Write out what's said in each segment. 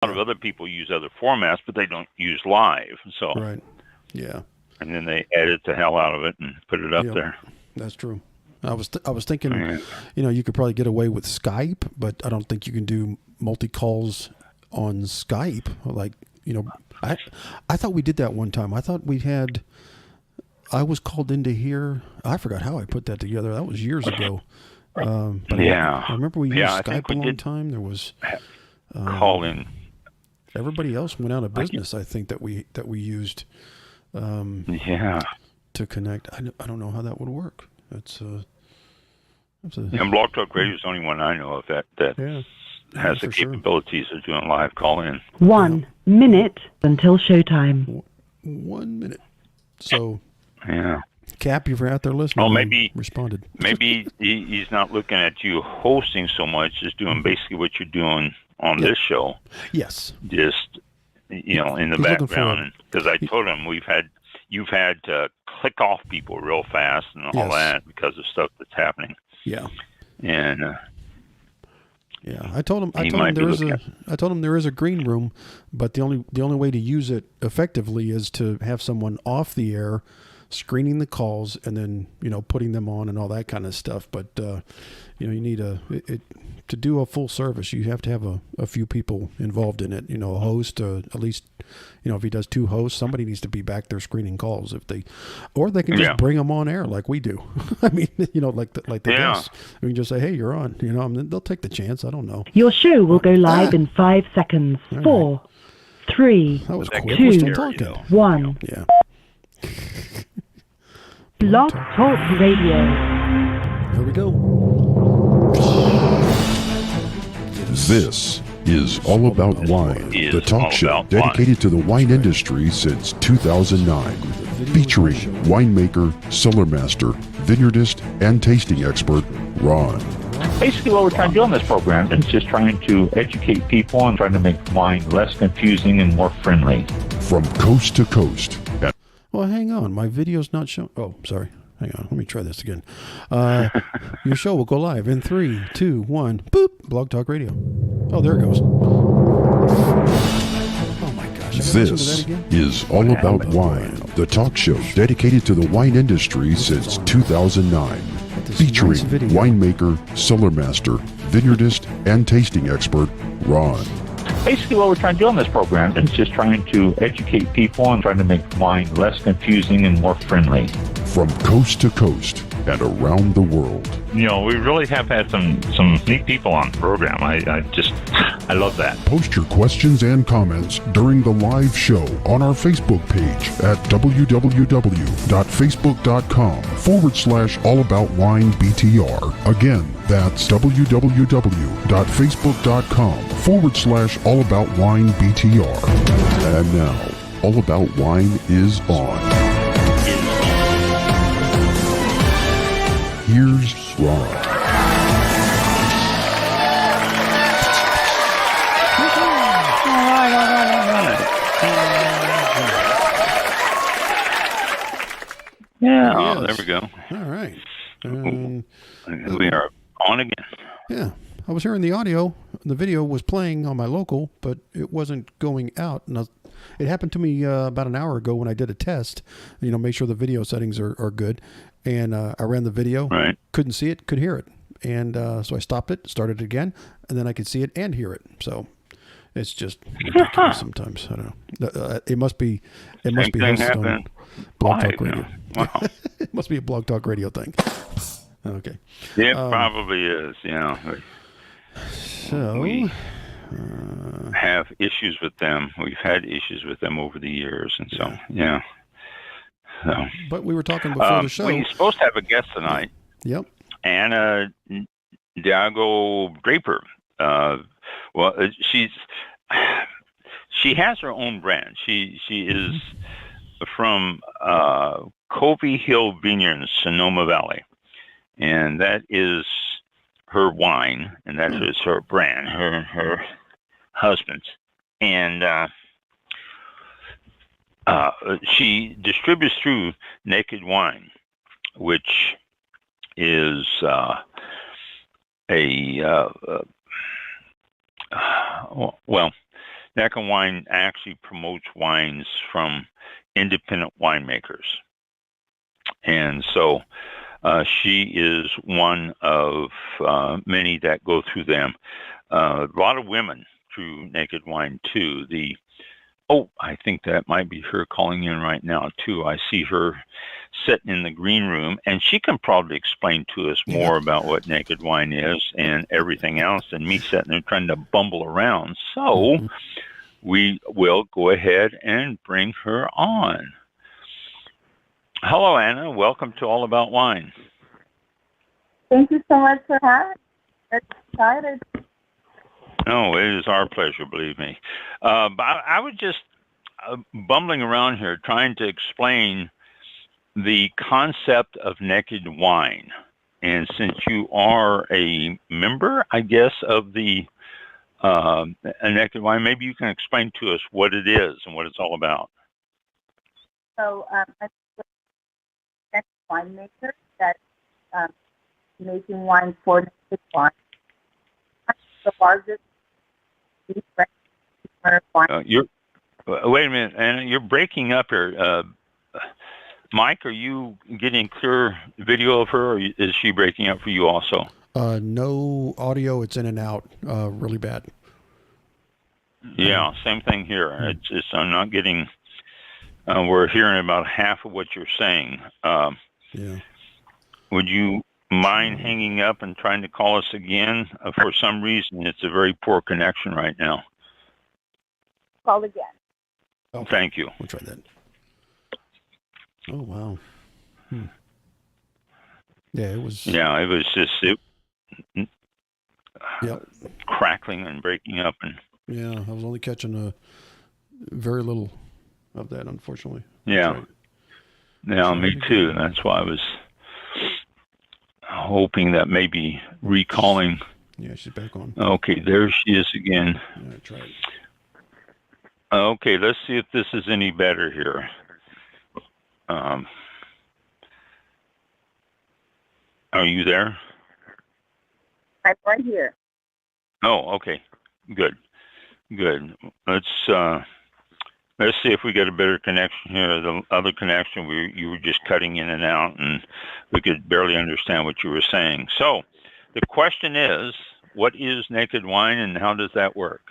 A lot of other people use other formats, but they don't use live. So right, yeah. And then they edit the hell out of it and put it up there. That's true. I was thinking, you could probably get away with Skype, but I don't think you can do multi-calls on Skype. Like, I thought we did that one time. I thought I was called into here. I forgot how I put that together. That was years ago. But I remember we used Skype a long time. There was call in. Everybody else went out of business. I think that we used. To connect. I don't know how that would work. And Blog Talk Radio is the only one I know of that has the capabilities of doing live call-in. 1 minute until showtime. 1 minute. So, Cap, you're out there listening. Oh, maybe responded. Maybe he's not looking at you hosting so much, just doing basically what you're doing on this show. Yes. Just in the background, because I told him you've had to click off people real fast and all that because of stuff that's happening. Yeah. And I told him there is a green room, but the only way to use it effectively is to have someone off the air screening the calls and then putting them on and all that kind of stuff. But you need to do a full service. You have to have a few people involved in it. A host, at least if he does 2 hosts, somebody needs to be back there screening calls. Or they can just bring them on air like we do. I mean, like the guests. We can just say, hey, you're on. They'll take the chance. I don't know. Your show will go live in 5 seconds. 4, 3, that was quick. 2, 1. Yeah. Blog Talk Radio. Here we go. This is All About Wine, the talk show dedicated to the wine industry since 2009, featuring winemaker, cellar master, vineyardist, and tasting expert, Ron. Basically what we're trying to do on this program is just trying to educate people and trying to make wine less confusing and more friendly. From coast to coast. Well, hang on. My video's not showing. Oh, sorry. Hang on. Let me try this again. Your show will go live in 3, 2, 1. Boop. Blog Talk Radio. Oh, there it goes. Oh, my gosh. This is All About Wine, the talk show dedicated to the wine industry since 2009, featuring winemaker, cellar master, vineyardist, and tasting expert, Ron. Basically what we're trying to do on this program is just trying to educate people and trying to make wine less confusing and more friendly. From coast to coast and around the world. We really have had some neat people on the program. I love that. Post your questions and comments during the live show on our Facebook page at www.facebook.com/allaboutwinebtr. Again, that's www.facebook.com/allaboutwinebtr. And now, All About Wine is on. Here's Ron. Yeah, there we go. All right. We are on again. Yeah. I was hearing the audio. The video was playing on my local, but it wasn't going out. And it happened to me about an hour ago when I did a test, make sure the video settings are good. And I ran the video, couldn't see it, could hear it. And so I stopped it, started it again, and then I could see it and hear it. So it's just ridiculous sometimes. I don't know. It must be hosted on Blog Talk Radio. Wow. It must be a Blog Talk Radio thing. Okay. It probably is, So we have issues with them. We've had issues with them over the years, and so So, but we were talking before the show. We're supposed to have a guest tonight. Yep. Ana Diogo-Draper. She has her own brand. She is from Covey Hill Vineyard in Sonoma Valley, and that is her wine, and that is her brand. Her husband's, and she distributes through Naked Wine, which is Naked Wine actually promotes wines from independent winemakers. And so she is one of many that go through them. A lot of women through Naked Wine, too. I think that might be her calling in right now, too. I see her sitting in the green room, and she can probably explain to us more about what Naked Wine is and everything else than me sitting there trying to bumble around. So we will go ahead and bring her on. Hello, Anna. Welcome to All About Wine. Thank you so much for having me. I'm excited. No, it is our pleasure, believe me. But I was just bumbling around here trying to explain the concept of Naked Wine. And since you are a member, I guess, of the Naked Wine, maybe you can explain to us what it is and what it's all about. So I'm a winemaker that's making wine for Naked Wine. The largest wine. Wait a minute, Anna, you're breaking up here. Mike, are you getting clear video of her, or is she breaking up for you also? No audio. It's in and out really bad. Yeah, same thing here. I'm not getting, we're hearing about half of what you're saying. Yeah. Would you mind hanging up and trying to call us again? For some reason, it's a very poor connection right now. Call again. Oh, thank you. We'll try that. Oh, wow. Yeah, it was. Yeah, it was just crackling and breaking up. Yeah, I was only catching very little of that, unfortunately. Yeah. Yeah, me too. That's why I was hoping that maybe recalling. Yeah, she's back on. Okay, there she is again. Yeah, try it. Okay, let's see if this is any better here. Are you there? I'm right here. Oh, okay. Good. Let's see if we get a better connection here. The other connection, you were just cutting in and out, and we could barely understand what you were saying. So, the question is, what is Naked Wine, and how does that work?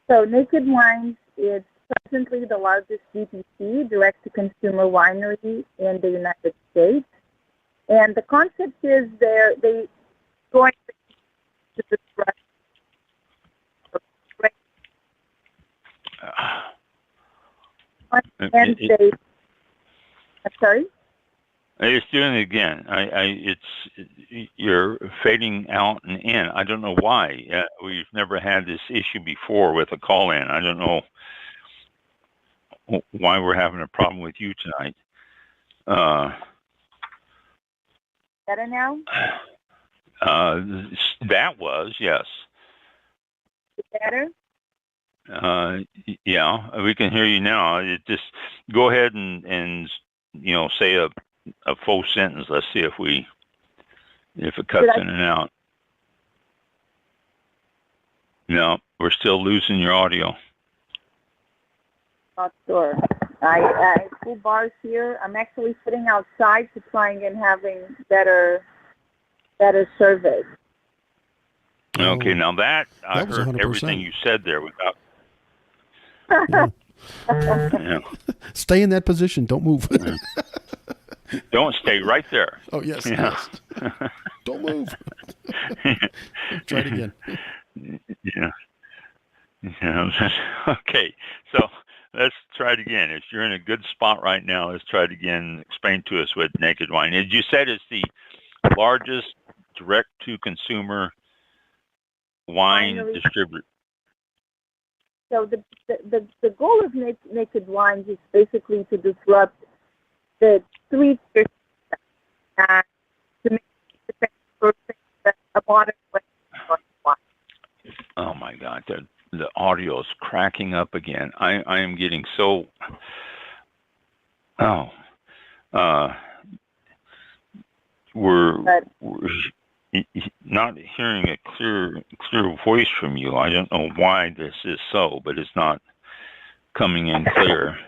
So, Naked Wine is presently the largest DTC, direct-to-consumer winery in the United States. And the concept is they going to describe. I'm sorry? It's doing it again. You're fading out and in. I don't know why. We've never had this issue before with a call in. I don't know why we're having a problem with you tonight. Better now? That was, yes. Better? Yeah, we can hear you now. Just go ahead and say a full sentence. Let's see if it cuts in and out. No, we're still losing your audio. Not sure. I full bars here. I'm actually sitting outside to try and having better service. Okay, now I heard 100%. everything you said there without. Yeah. Stay in that position. Don't move. Don't stay right there. Oh, yes. Yeah. Yes. Don't move. Try it again. Yeah. Okay, so let's try it again. If you're in a good spot right now, let's try it again. Explain to us what Naked Wine is. You said it's the largest direct-to-consumer wine distributor. So the goal of Naked Wines is basically to disrupt the street to make a modern way of wine. Oh my God, the audio is cracking up again. I am getting so. not hearing a clear voice from you. I don't know why this is so, but it's not coming in clear.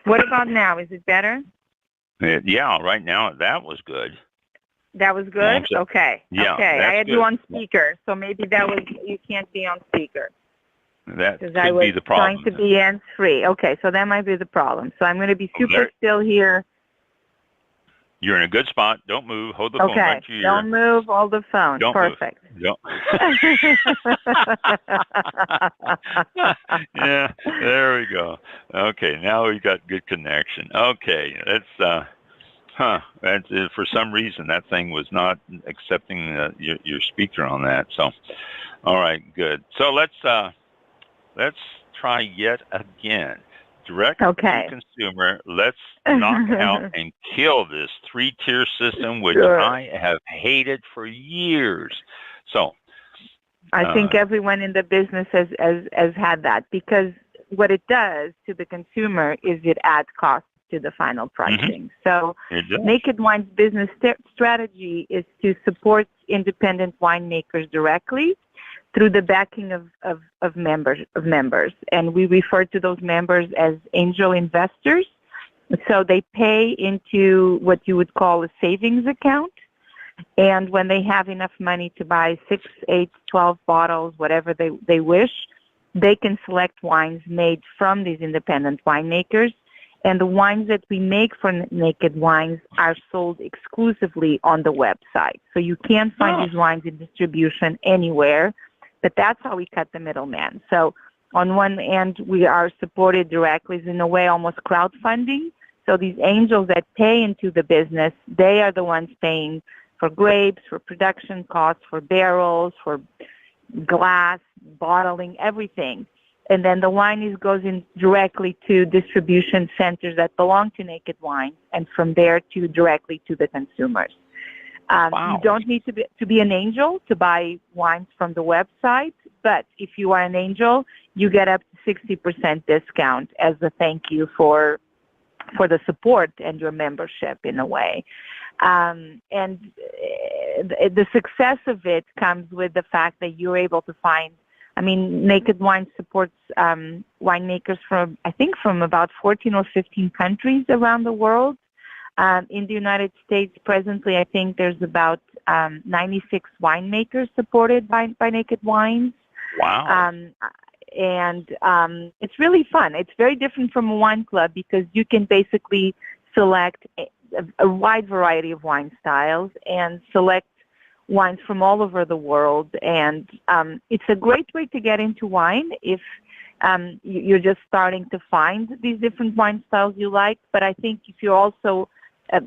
What about now? Is it better? Yeah, right now that was good. That was good? Okay. Yeah, okay. I had good. you on speaker, so maybe you can't be on speaker. That could be the problem. Trying to be hands-free. Okay, so that might be the problem. So I'm going to be super still here. You're in a good spot. Don't move. Hold the phone right to your ear. Don't move. Hold the phone. Don't Perfect. Move. Don't. Yeah, there we go. Okay, now we got good connection. Okay, that's That's for some reason that thing was not accepting your speaker on that. So, all right, good. So let's try yet again. Direct to consumer. Let's knock out and kill this 3-tier system, which I have hated for years. So, I think everyone in the business has had that, because what it does to the consumer is it adds cost to the final pricing. So Naked Wine's business strategy is to support independent winemakers directly through the backing of members. And we refer to those members as angel investors. So they pay into what you would call a savings account. And when they have enough money to buy 6, 8, 12 bottles, whatever they wish, they can select wines made from these independent winemakers. And the wines that we make for Naked Wines are sold exclusively on the website. So you can't find these wines in distribution anywhere, but that's how we cut the middleman. So on one end, we are supported directly, in a way almost crowdfunding. So these angels that pay into the business, they are the ones paying for grapes, for production costs, for barrels, for glass, bottling, everything. And then the wine goes in directly to distribution centers that belong to Naked Wines, and from there to directly to the consumers. You don't need to be an angel to buy wines from the website, but if you are an angel, you get up to 60% discount as a thank you for the support and your membership in a way. And the success of it comes with the fact that you're able to find, Naked Wine supports winemakers from about 14 or 15 countries around the world. In the United States, presently, I think there's about 96 winemakers supported by Naked Wines. Wow. And it's really fun. It's very different from a wine club because you can basically select a wide variety of wine styles and select wines from all over the world. And it's a great way to get into wine if you're just starting to find these different wine styles you like. But I think if you're also a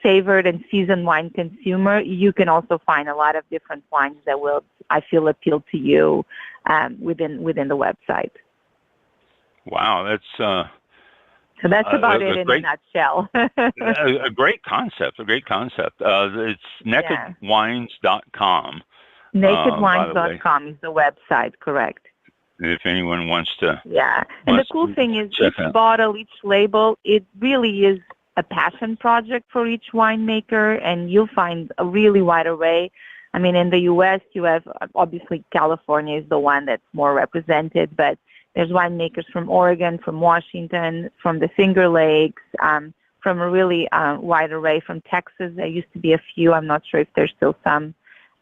savored and seasoned wine consumer, you can also find a lot of different wines that will, I feel, appeal to you within the website. Wow, that's so that's about it in a nutshell. a great concept. It's nakedwines.com. Nakedwines.com is the website, correct? If anyone wants to. Yeah, and the cool thing is each bottle, each label, it really is a passion project for each winemaker, and you'll find a really wide array. In the U.S., you have, obviously, California is the one that's more represented, but there's winemakers from Oregon, from Washington, from the Finger Lakes, from a really wide array. From Texas, there used to be a few. I'm not sure if there's still some.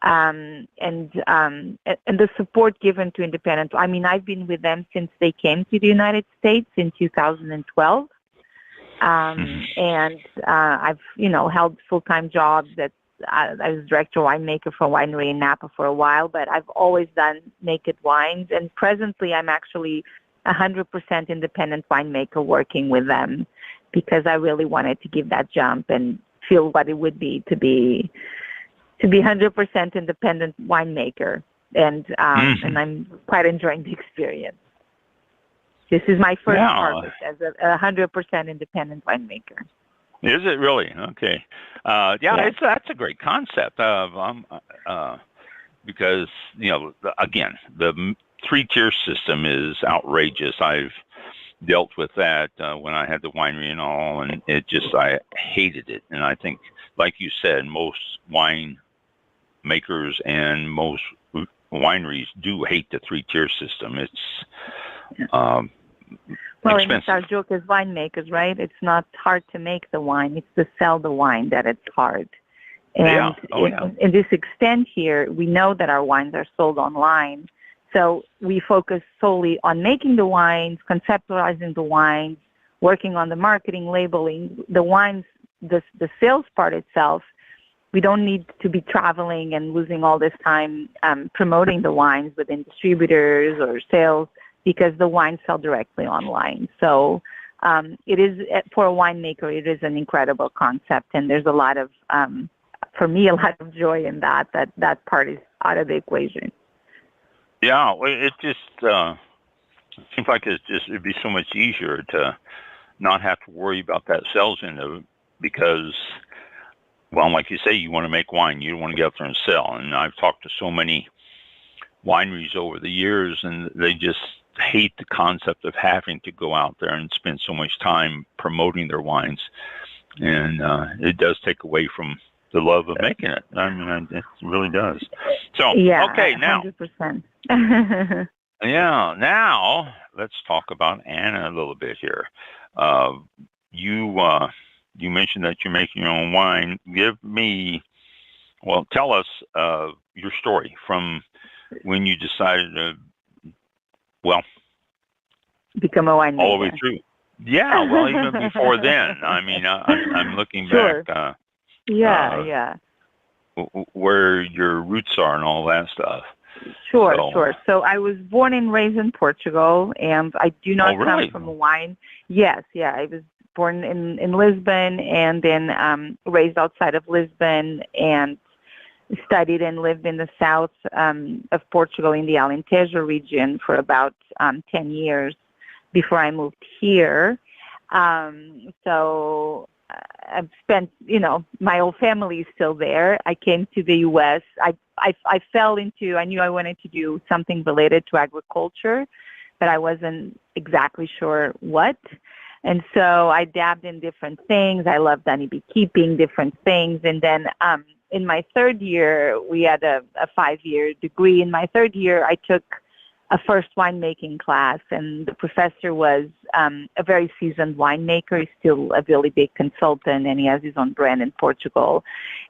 And the support given to independent. I've been with them since they came to the United States in 2012. And I've, held full-time jobs I was director winemaker for a winery in Napa for a while, but I've always done Naked Wines. And presently I'm actually 100% independent winemaker working with them because I really wanted to give that jump and feel what it would be to be 100% independent winemaker. And I'm quite enjoying the experience. This is my first harvest as a 100% independent winemaker. Is it really? Okay. Yes. That's a great concept. Because, again, the 3-tier system is outrageous. I've dealt with that when I had the winery and all, and I hated it. And I think, like you said, most wine makers and most wineries do hate the 3-tier system. It's well, expensive. And it's our joke as winemakers, right? It's not hard to make the wine; it's to sell the wine that it's hard. And in this extent here, we know that our wines are sold online. So we focus solely on making the wines, conceptualizing the wines, working on the marketing, labeling. The wines, the sales part itself, we don't need to be traveling and losing all this time promoting the wines within distributors or sales because the wines sell directly online. So it is, for a winemaker, it is an incredible concept. And there's a lot of for me, a lot of joy in that part is out of the equation. Yeah, it just seems like it'd be so much easier to not have to worry about that sales end of it because, well, like you say, you want to make wine. You don't want to get up there and sell. And I've talked to so many wineries over the years, and they just hate the concept of having to go out there and spend so much time promoting their wines. And it does take away from the love of making it. I mean, it really does. So, okay, now. 100%. Now let's talk about Ana a little bit here. You mentioned that you're making your own wine. Tell us your story from when you decided to, become a winemaker. All the way through. Yeah, well, even before then. I mean, I'm looking back. Where your roots are and all that stuff. Sure. So I was born and raised in Portugal, and I do not come from a wine. Yes, I was born in Lisbon and then raised outside of Lisbon and studied and lived in the south of Portugal in the Alentejo region for about 10 years before I moved here. So I've spent, my whole family is still there. I came to the U.S. I knew I wanted to do something related to agriculture, but I wasn't exactly sure what. And so I dabbed in different things. I loved beekeeping, different things. And then in my third year, we had a 5-year degree. In my third year, I took a first winemaking class, and the professor was a very seasoned winemaker. He's still a really big consultant, and he has his own brand in Portugal.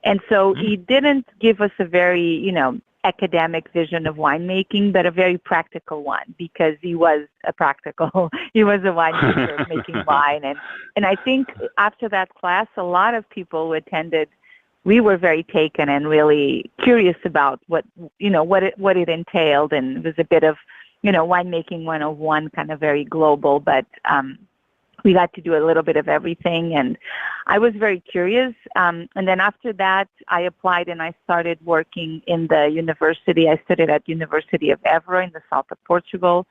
And so he didn't give us a very, academic vision of winemaking, but a very practical one, because he was a winemaker making wine. And I think after that class, a lot of people who attended, we were very taken and really curious about what it entailed. And it was a bit of, winemaking 101, kind of very global, but we got to do a little bit of everything. And I was very curious. And then after that, I applied and I started working in the university. I studied at University of Évora in the south of Portugal.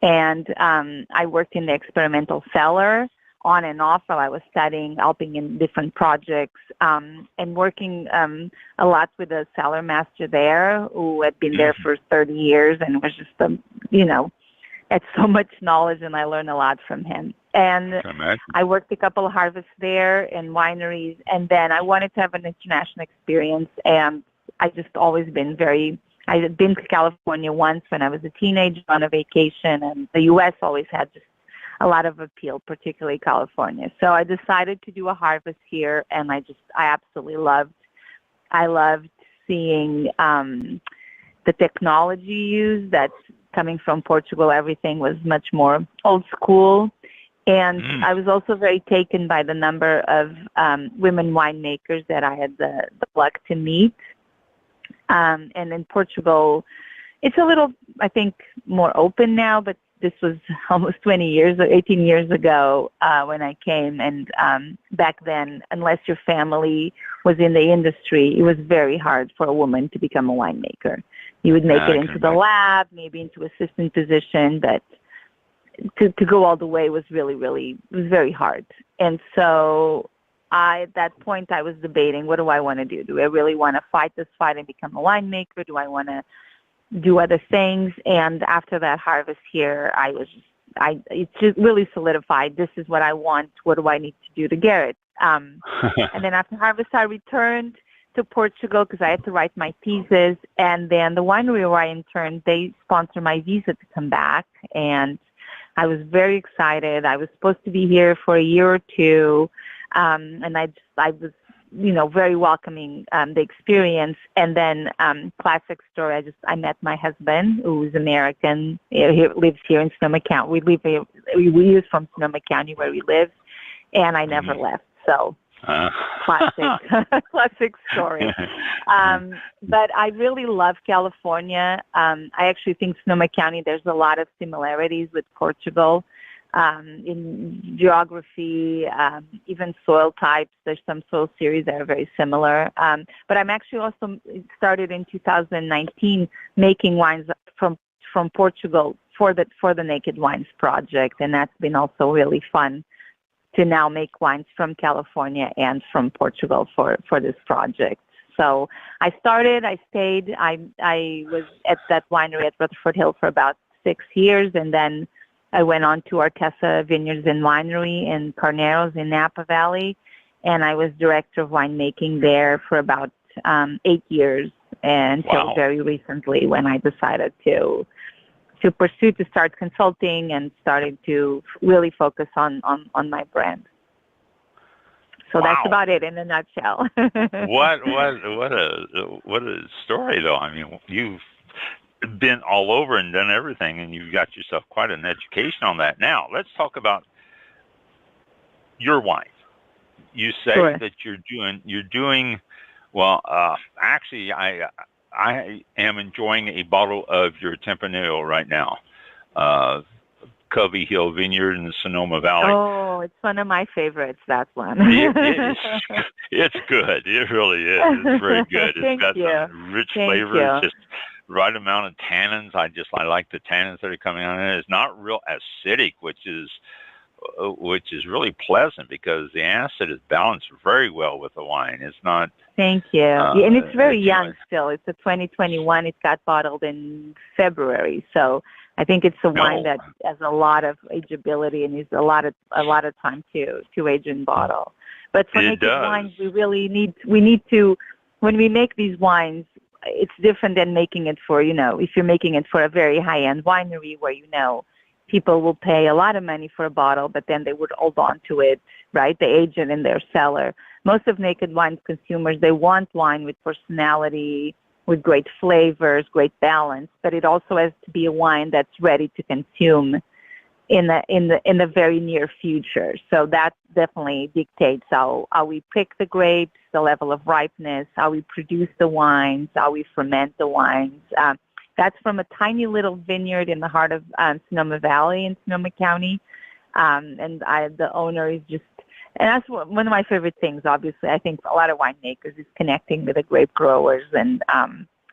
And I worked in the experimental cellar on and off while I was studying, helping in different projects, and working a lot with a cellar master there who had been there for 30 years and was just, had so much knowledge, and I learned a lot from him. And I worked a couple of harvests there and wineries, and then I wanted to have an international experience, and I just always been I had been to California once when I was a teenager on a vacation, and the U.S. always had just a lot of appeal, particularly California. So I decided to do a harvest here, and I absolutely loved seeing the technology used. That's coming from Portugal. Everything was much more old school. And I was also very taken by the number of women winemakers that I had the luck to meet. And in Portugal, it's a little, I think, more open now, but this was almost 18 years ago when I came. And back then, unless your family was in the industry, it was very hard for a woman to become a winemaker. You would make it into the lab, maybe into assistant position, but to go all the way was it was very hard. And so at that point, I was debating, what do I want to do? Do I really want to fight this fight and become a winemaker? Do I want to do other things? And after that harvest here, it just really solidified, this is what I want. What do I need to do to get it? And then after harvest, I returned to Portugal because I had to write my thesis, and then the winery where I interned, they sponsored my visa to come back, and I was very excited. I was supposed to be here for a year or two, and I was, very welcoming the experience. And then, classic story. I met my husband, who's American. He lives here in Sonoma County. We is from Sonoma County where we live, and I never left. So. Classic story. But I really love California. I actually think Sonoma County, there's a lot of similarities with Portugal in geography, even soil types. There's some soil series that are very similar. But I'm actually also started in 2019 making wines from Portugal for the Naked Wines project, and that's been also really fun to now make wines from California and from Portugal for this project. So I stayed, I was at that winery at Rutherford Hill for about 6 years, and then I went on to Artesa Vineyards and Winery in Carneros in Napa Valley, and I was director of winemaking there for about 8 years until very recently when I decided to pursue to start consulting and started to really focus on my brand. So that's about it in a nutshell. What a story though. I mean, you've been all over and done everything, and you've got yourself quite an education on that. Now let's talk about your wine. You say that you're doing well. Actually, I am enjoying a bottle of your Tempranillo right now, Covey Hill Vineyard in the Sonoma Valley. Oh, it's one of my favorites, that one. It's good. It really is. It's very good. It's got some rich flavors, just right amount of tannins. I like the tannins that are coming out of it. It's not real acidic, which is really pleasant because the acid is balanced very well with the wine. It's not. Thank you. And it's very young still. It's a 2021. It got bottled in February, so I think it's a wine that has a lot of ageability and needs a lot of time to age and bottle. But for naked wines, we need to when we make these wines, it's different than making it for if you're making it for a very high end winery where people will pay a lot of money for a bottle, but then they would hold on to it, right? They age it in their cellar. Most of Naked Wine's consumers, they want wine with personality, with great flavors, great balance, but it also has to be a wine that's ready to consume in the very near future. So that definitely dictates how we pick the grapes, the level of ripeness, how we produce the wines, how we ferment the wines. That's from a tiny little vineyard in the heart of Sonoma Valley in Sonoma County. The owner is just, and that's one of my favorite things, obviously. I think a lot of winemakers is connecting with the grape growers and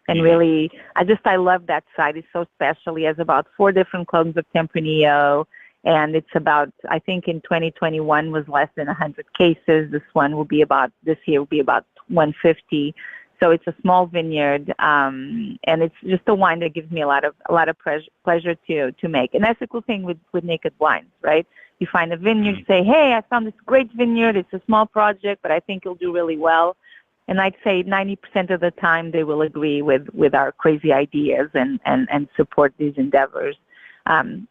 really, I love that site. It's so special. He has about 4 different clones of Tempranillo, and it's about, I think in 2021 was less than 100 cases. This year will be about 150. So it's a small vineyard, and it's just a wine that gives me a lot of pleasure to make. And that's the cool thing with Naked Wines, right? You find a vineyard, say, hey, I found this great vineyard. It's a small project, but I think it'll do really well. And I'd say 90% of the time they will agree with our crazy ideas and support these endeavors,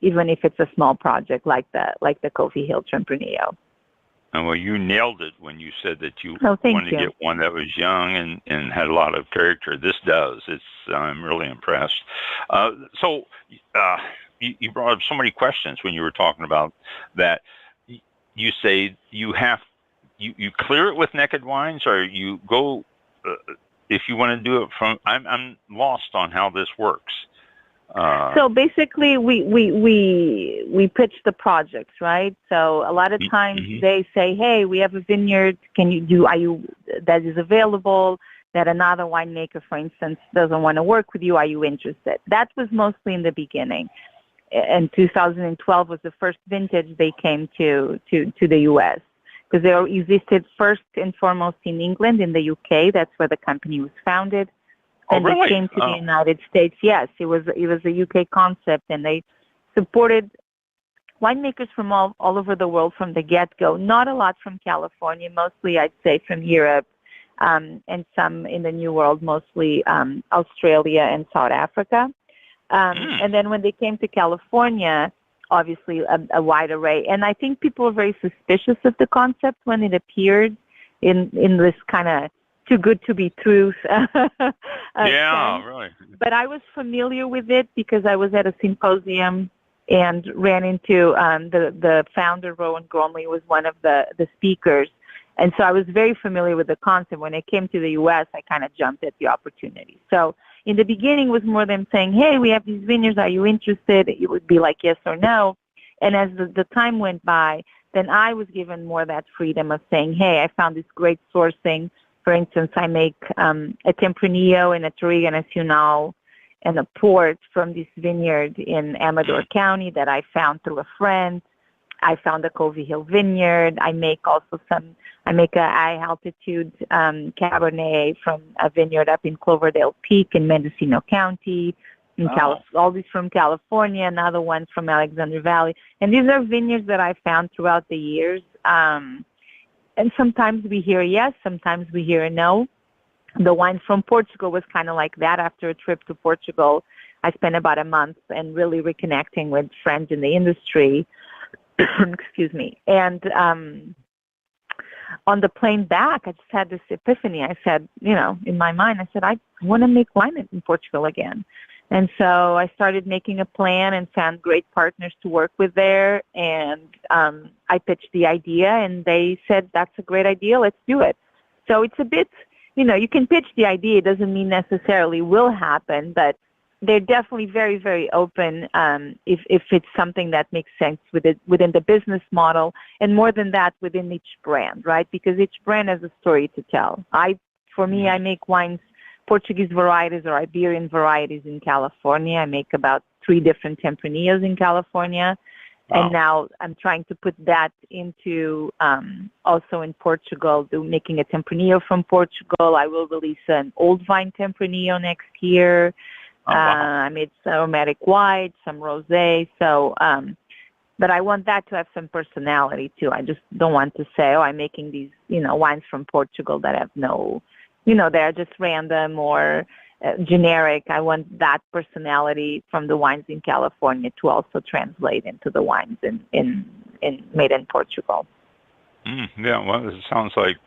even if it's a small project like the Covey Hill Tempranillo. Well, you nailed it when you said that you wanted to get one that was young and had a lot of character. This does. I'm really impressed. So you brought up so many questions when you were talking about that. You say you clear it with Naked Wines, or you go if you want to do it from. I'm lost on how this works. So basically, we pitch the projects, right? So a lot of times they say, "Hey, we have a vineyard. That is available? That another winemaker, for instance, doesn't want to work with you. Are you interested?" That was mostly in the beginning. And 2012 was the first vintage they came to the U.S. because they existed first and foremost in England, in the UK. That's where the company was founded. And they came to the United States. Yes, it was a UK concept, and they supported winemakers from all over the world from the get-go. Not a lot from California, mostly I'd say from Europe, and some in the New World, mostly Australia and South Africa. And then when they came to California, obviously a wide array. And I think people were very suspicious of the concept when it appeared in this kind of too good to be truth. Yeah, really. But I was familiar with it because I was at a symposium and ran into the founder, Rowan Gormley, was one of the speakers. And so I was very familiar with the concept. When it came to the U.S., I kind of jumped at the opportunity. So in the beginning, it was more them saying, hey, we have these vineyards. Are you interested? It would be like yes or no. And as the time went by, then I was given more that freedom of saying, hey, I found this great sourcing. For instance, I make a Tempranillo and a Touriga Nacional and a port from this vineyard in Amador County that I found through a friend. I found a Covey Hill vineyard. I make a high altitude Cabernet from a vineyard up in Cloverdale Peak in Mendocino County. All these from California, another one from Alexander Valley. And these are vineyards that I found throughout the years. And sometimes we hear yes, sometimes we hear no. The wine from Portugal was kind of like that. After a trip to Portugal, I spent about a month and really reconnecting with friends in the industry. Excuse me. And on the plane back, I just had this epiphany. I said, in my mind, I said, I want to make wine in Portugal again. And so I started making a plan and found great partners to work with there. And I pitched the idea, and they said, that's a great idea. Let's do it. So it's a bit, you can pitch the idea. It doesn't mean necessarily will happen, but they're definitely very, very open if it's something that makes sense within the business model, and more than that, within each brand, right? Because each brand has a story to tell. For me, I make wines, Portuguese varieties or Iberian varieties in California. I make about 3 different Tempranillos in California. Wow. And now I'm trying to put that into also in Portugal, making a Tempranillo from Portugal. I will release an old vine Tempranillo next year. I made some aromatic white, some rosé. So, but I want that to have some personality too. I just don't want to say, I'm making these, wines from Portugal that have no, they're just random or generic. I want that personality from the wines in California to also translate into the wines in made in Portugal. Yeah, well, it sounds like,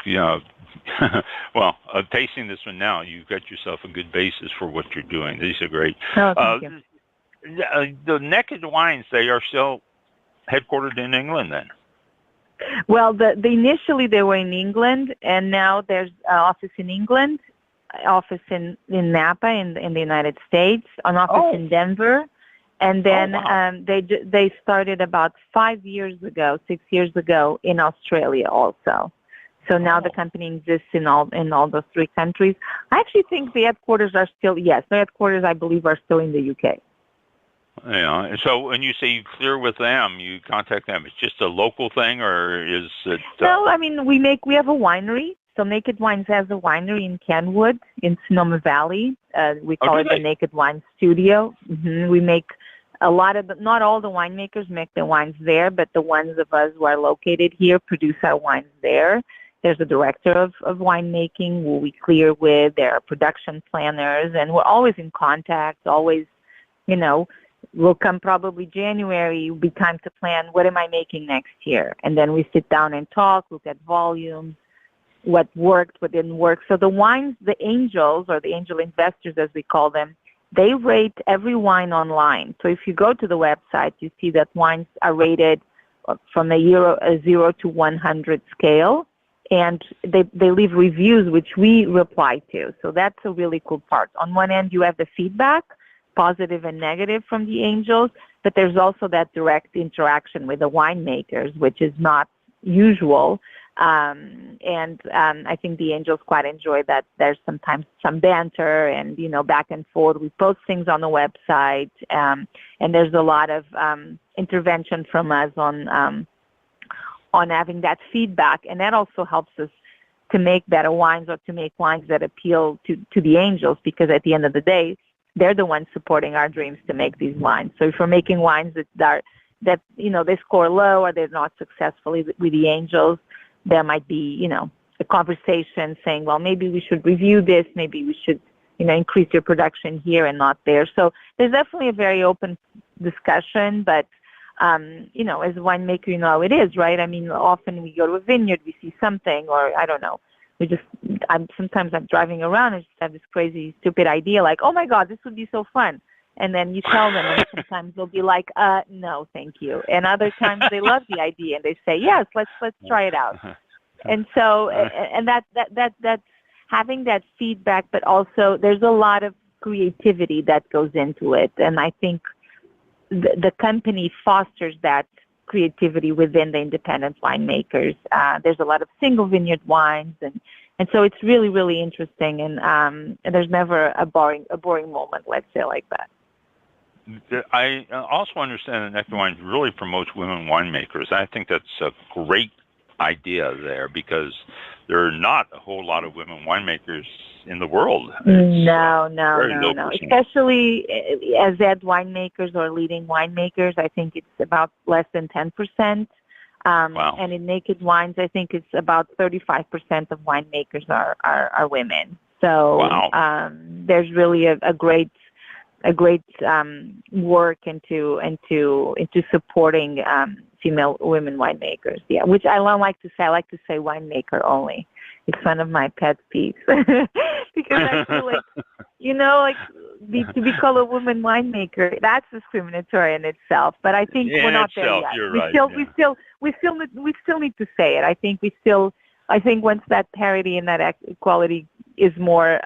well, tasting this one now, you've got yourself a good basis for what you're doing. These are great. Oh, thank you. The Naked Wines, they are still headquartered in England then? Well, initially they were in England, and now there's an office in England, office in Napa in the United States, an office in Denver, and then they started about 6 years ago in Australia also. So now the company exists in all those 3 countries. I actually think the headquarters are still, the headquarters I believe are still in the UK. Yeah. So when you say you clear with them, you contact them, it's just a local thing, or is it? No, I mean we have a winery. So Naked Wines has a winery in Kenwood in Sonoma Valley. We call it the Naked Wine Studio. We make a lot of, not all the winemakers make the wines there, but the ones of us who are located here produce our wines there. There's a director of winemaking who we clear with. There are production planners, and we're always in contact, always, will come probably January, it'll be time to plan, what am I making next year? And then we sit down and talk, look at volumes, what worked, what didn't work. So the wines, the angels, or the angel investors as we call them, they rate every wine online. So if you go to the website, you see that wines are rated from a 0 to 100 scale, and they leave reviews, which we reply to. So that's a really cool part. On one end, you have the feedback, positive and negative from the angels, but there's also that direct interaction with the winemakers, which is not usual. And I think the angels quite enjoy that. There's sometimes some banter and, back and forth. We post things on the website, and there's a lot of intervention from us on having that feedback. And that also helps us to make better wines, or to make wines that appeal to the angels, because at the end of the day, they're the ones supporting our dreams to make these wines. So if we're making wines that they score low, or they're not successful with the angels, there might be, a conversation saying, well, maybe we should review this, maybe we should, increase your production here and not there. So there's definitely a very open discussion, but, as a winemaker, how it is, right? I mean, often we go to a vineyard, we see something, or I don't know. Sometimes I'm driving around and just have this crazy, stupid idea like, oh my God, this would be so fun. And then you tell them, and sometimes they'll be like, no, thank you. And other times they love the idea and they say, yes, let's try it out. And so, and that's having that feedback, but also there's a lot of creativity that goes into it. And I think the company fosters that creativity within the independent winemakers. There's a lot of single vineyard wines, and so it's really, really interesting. And there's never a boring moment, let's say, like that. I also understand that Nectar Wines really promotes women winemakers. I think that's a great idea there because there are not a whole lot of women winemakers in the world. No. Especially as head winemakers or leading winemakers, I think it's about less than 10%. Wow. And in Naked Wines, I think it's about 35% of winemakers are women. So wow. There's really a great work into supporting female women winemakers. Yeah, which I don't like to say. I like to say winemaker only. It's one of my pet peeves because I feel like to be called a woman winemaker, that's discriminatory in itself. But I think we're not there yet. You're we still need to say it. I think once that parity and that equality is more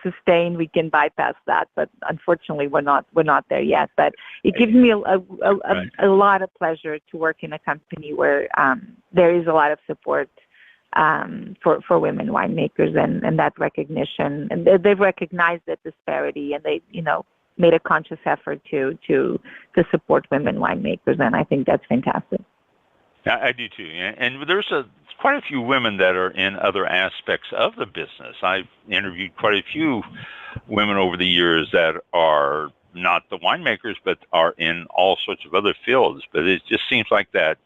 sustained, we can bypass that. But unfortunately, we're not there yet. But it gives me a lot of pleasure to work in a company where there is a lot of support for women winemakers and that recognition. And they've recognized that disparity, and they made a conscious effort to support women winemakers. And I think that's fantastic. I do too. And there's quite a few women that are in other aspects of the business. I've interviewed quite a few women over the years that are not the winemakers, but are in all sorts of other fields. But it just seems like that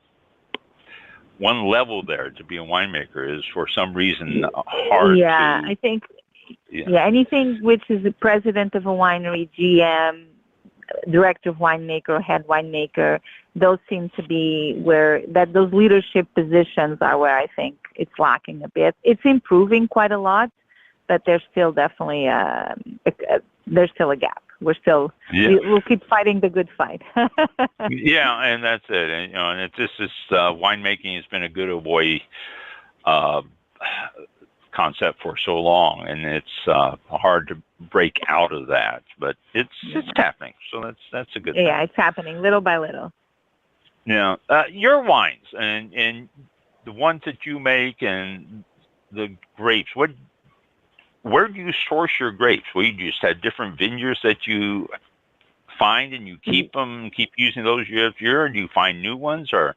one level there to be a winemaker is for some reason hard to... I think anything which is the president of a winery, GM, director of winemaker or head winemaker, those seem to be those leadership positions are where I think it's lacking a bit. It's improving quite a lot, but there's still definitely there's still a gap. We'll keep fighting the good fight. Yeah, and that's it. And it's just this winemaking has been a good boy concept for so long, and it's hard to break out of that. But it's happening, so that's a good thing. Yeah, it's happening little by little. Yeah, your wines and the ones that you make and the grapes. Where do you source your grapes? Well, you just have different vineyards that you find and you keep using those year after year, or do you find new ones, or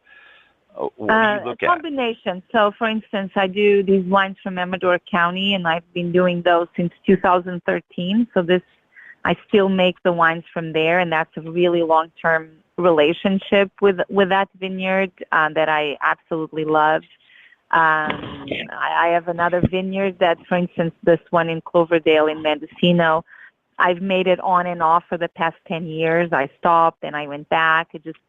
what do you look at? A combination. So, for instance, I do these wines from Amador County, and I've been doing those since 2013. So I still make the wines from there, and that's a really long-term relationship with that vineyard that I absolutely love. I have another vineyard that, for instance, this one in Cloverdale in Mendocino, I've made it on and off for the past 10 years. I stopped and I went back. It just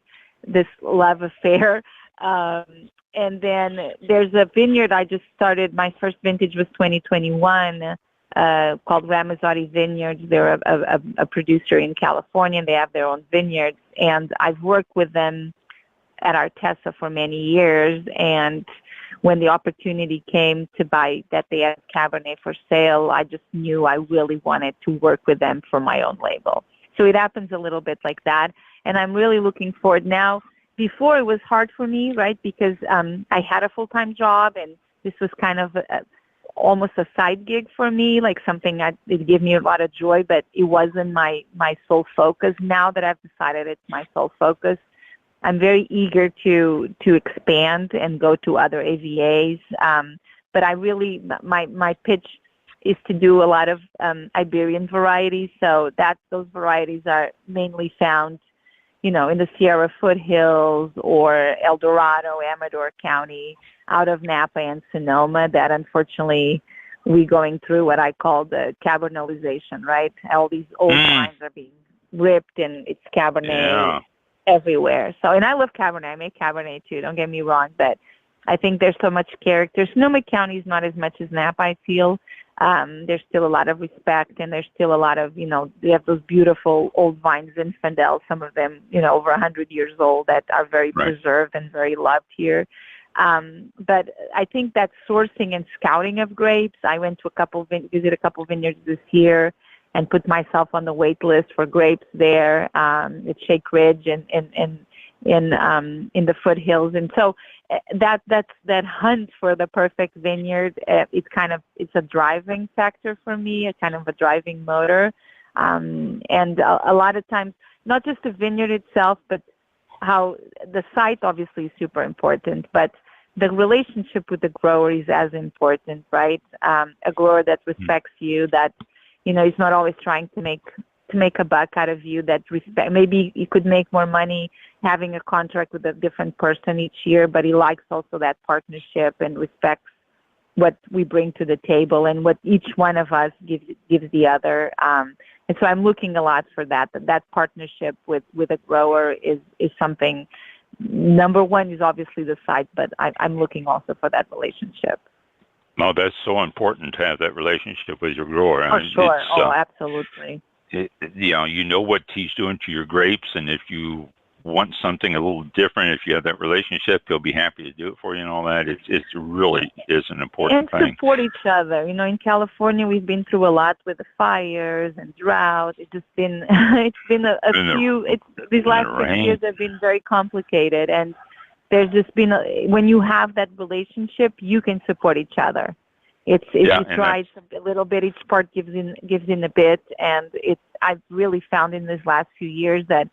this love affair. And then there's a vineyard I just started. My first vintage was 2021 called Ramazotti Vineyards. They're a producer in California, and they have their own vineyards. And I've worked with them at Artesa for many years. And when the opportunity came to buy that they had Cabernet for sale, I just knew I really wanted to work with them for my own label. So it happens a little bit like that. And I'm really looking forward now. Before it was hard for me, right, because I had a full-time job, and this was kind of almost a side gig for me, like something that it gave me a lot of joy, but it wasn't my sole focus. Now that I've decided it's my sole focus, I'm very eager to expand and go to other AVAs. But I really, my pitch is to do a lot of Iberian varieties. So those varieties are mainly found in the Sierra foothills or El Dorado, Amador County, out of Napa and Sonoma that unfortunately we're going through what I call the Cabernetization, right? All these old wines are being ripped and it's Cabernet everywhere. So, and I love Cabernet. I make Cabernet too, don't get me wrong, but I think there's so much character. Sonoma County is not as much as Napa, I feel. There's still a lot of respect, and there's still a lot of, they have those beautiful old vines in Zinfandel, some of them, over 100 years old that are very preserved and very loved here. But I think that sourcing and scouting of grapes, I went to visit a couple vineyards this year and put myself on the wait list for grapes there at Shake Ridge and in the foothills. And so that hunt for the perfect vineyard, it's a driving factor for me, a kind of a driving motor. And a lot of times, not just the vineyard itself, but how the site obviously is super important, but the relationship with the grower is as important, right? A grower that respects you, that, is not always trying to make a buck out of you, that respect. Maybe you could make more money having a contract with a different person each year, but he likes also that partnership and respects what we bring to the table and what each one of us gives the other. And so I'm looking a lot for that partnership with a grower is something. Number one is obviously the site, but I'm looking also for that relationship. Well, that's so important to have that relationship with your grower. Oh, sure. Absolutely. You know what he's doing to your grapes, and if you want something a little different, if you have that relationship, he'll be happy to do it for you and all that. It really is an important thing. And support each other. In California, we've been through a lot with the fires and drought. It's just been, these last 6 years have been very complicated. And there's just been, when you have that relationship, you can support each other. If you try a little bit, each part gives in a bit. And I've really found in these last few years that,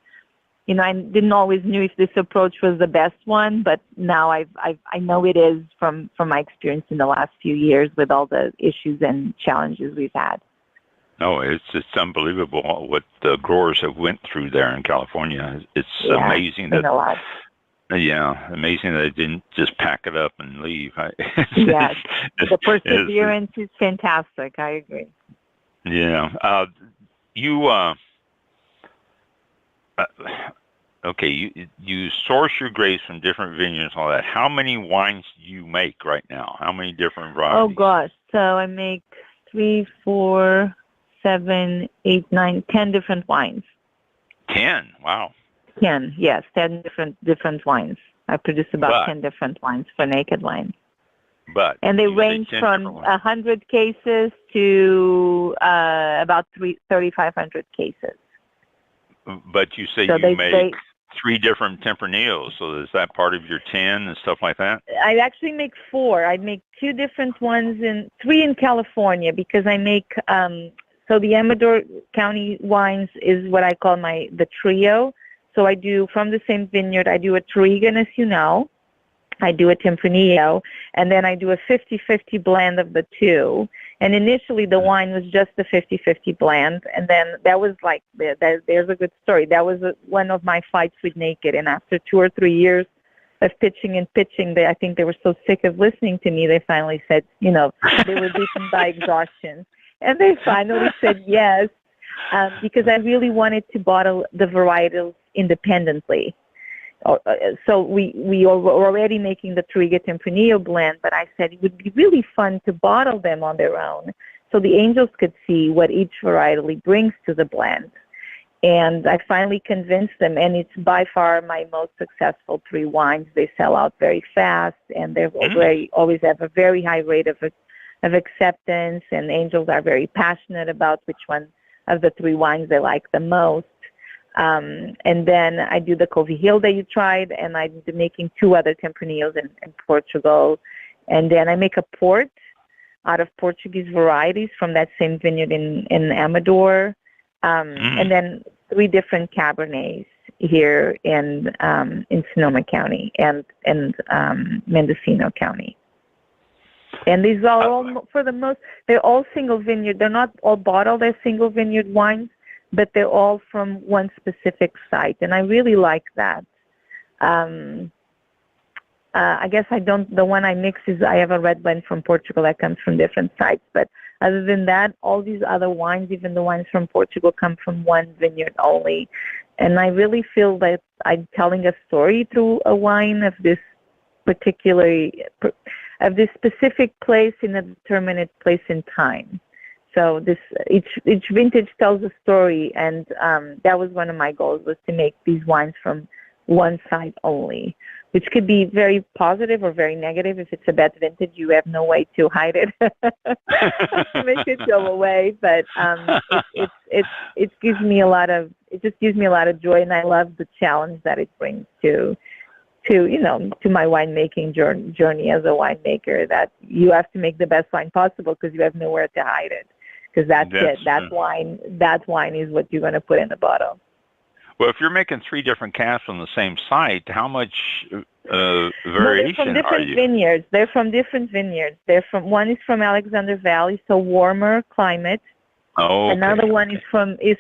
I didn't always knew if this approach was the best one, but now I know it is from my experience in the last few years with all the issues and challenges we've had. No, it's unbelievable what the growers have went through there in California. It's amazing that. Yeah, amazing that they didn't just pack it up and leave. Yes, the perseverance is fantastic. I agree. Yeah, you source your grapes from different vineyards and all that. How many wines do you make right now? How many different varieties? Oh, gosh. So I make 3, 4, 7, 8, 9, 10 different wines. 10? Wow. 10, yes. 10 different wines. I produce about 10 different wines for Naked Wine. And they range from 100 cases to about 3,500 cases. But you say you make 3 different Tempranillos, so is that part of your 10 and stuff like that? I actually make 4. I make 2 different ones, 3 in California, because I make, so the Amador County wines is what I call the trio. So I do, from the same vineyard, I do a Turigan, as you know. I do a Tempranillo, and then I do a 50-50 blend of the 2. And initially, the wine was just the 50-50 blend, and then that was like, there's a good story. That was one of my fights with Naked, and after 2 or 3 years of pitching, I think they were so sick of listening to me, they finally said, they were beaten by exhaustion. And they finally said yes, because I really wanted to bottle the varietals independently. So we were already making the Turiga Tempranillo blend, but I said it would be really fun to bottle them on their own so the angels could see what each varietally brings to the blend. And I finally convinced them, and it's by far my most successful 3 wines. They sell out very fast, and they always have a very high rate of acceptance, and angels are very passionate about which one of the 3 wines they like the most. And then I do the Covey Hill that you tried, and I'm making 2 other Tempranillos in Portugal. And then I make a port out of Portuguese varieties from that same vineyard in Amador. And then 3 different Cabernets here in Sonoma County and Mendocino County. And these are all, for the most, they're all single vineyard. They're not all bottled as single vineyard wines, but they're all from one specific site, and I really like that. I guess the one I mix is, I have a red blend from Portugal that comes from different sites, but other than that, all these other wines, even the wines from Portugal, come from one vineyard only. And I really feel that I'm telling a story through a wine of this specific place in a determinate place in time. So each vintage tells a story, and that was one of my goals, was to make these wines from one site only, which could be very positive or very negative. If it's a bad vintage, you have no way to hide it, to make it go away. But it gives me a lot of joy, and I love the challenge that it brings to my winemaking journey as a winemaker. That you have to make the best wine possible because you have nowhere to hide it. Because that's it. That wine is what you're going to put in the bottle. Well, if you're making 3 different casks on the same site, how much variation are you? They're from different vineyards. One is from Alexander Valley, so warmer climate. Oh. Okay. Another one is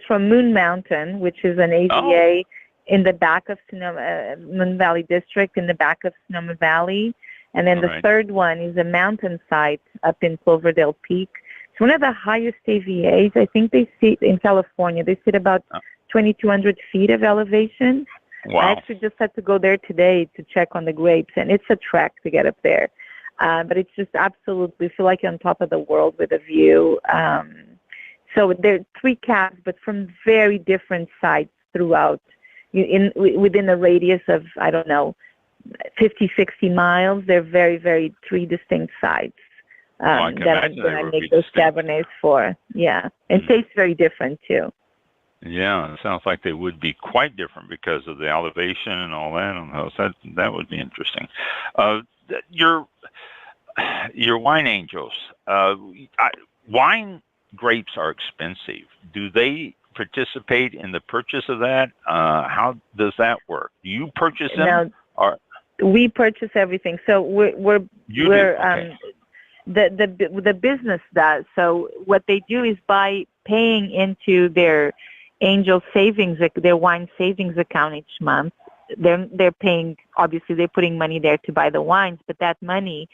from Moon Mountain, which is an AVA in the back of Moon Valley District, in the back of Sonoma Valley. And then the third one is a mountain site up in Cloverdale Peak. It's one of the highest AVAs. I think they sit in California. They sit about 2,200 feet of elevation. Wow. I actually just had to go there today to check on the grapes, and it's a trek to get up there. But it's just absolutely, feel like you're on top of the world with a view. So there are 3 casks, but from very different sites throughout, within a radius of, 50, 60 miles. They're very, very 3 distinct sites that I'm going to make those Cabernets for. Yeah, and tastes very different too. Yeah, it sounds like they would be quite different because of the elevation and all that on the house. That would be interesting. Your wine angels, wine grapes are expensive. Do they participate in the purchase of that? How does that work? Do you purchase them? We purchase everything. So the business does. So what they do is by paying into their angel savings, their wine savings account each month. They're paying, obviously they're putting money there to buy the wines, but that money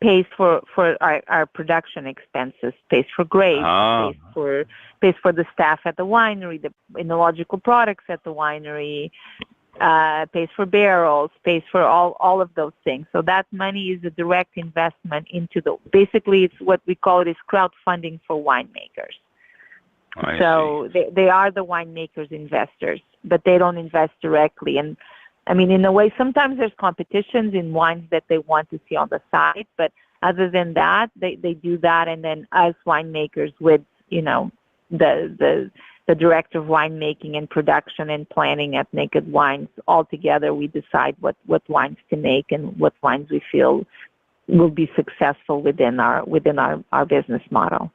pays for our production expenses, pays for grapes, pays for the staff at the winery, the enological products at the winery, pays for barrels, pays for all of those things. So that money is a direct investment into basically it's what we call it is crowdfunding for winemakers. So they are the winemakers' investors, but they don't invest directly. And I mean, in a way, sometimes there's competitions in wines that they want to see on the site, but other than that, they do that. And then us winemakers with, the director of winemaking and production and planning at Naked Wines, all together we decide what wines to make and what wines we feel will be successful within our business model.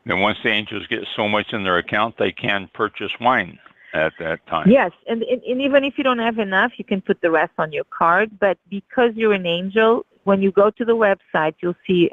And once the angels get so much in their account, they can purchase wine at that time. Yes, and even if you don't have enough, you can put the rest on your card. But because you're an angel, when you go to the website, you'll see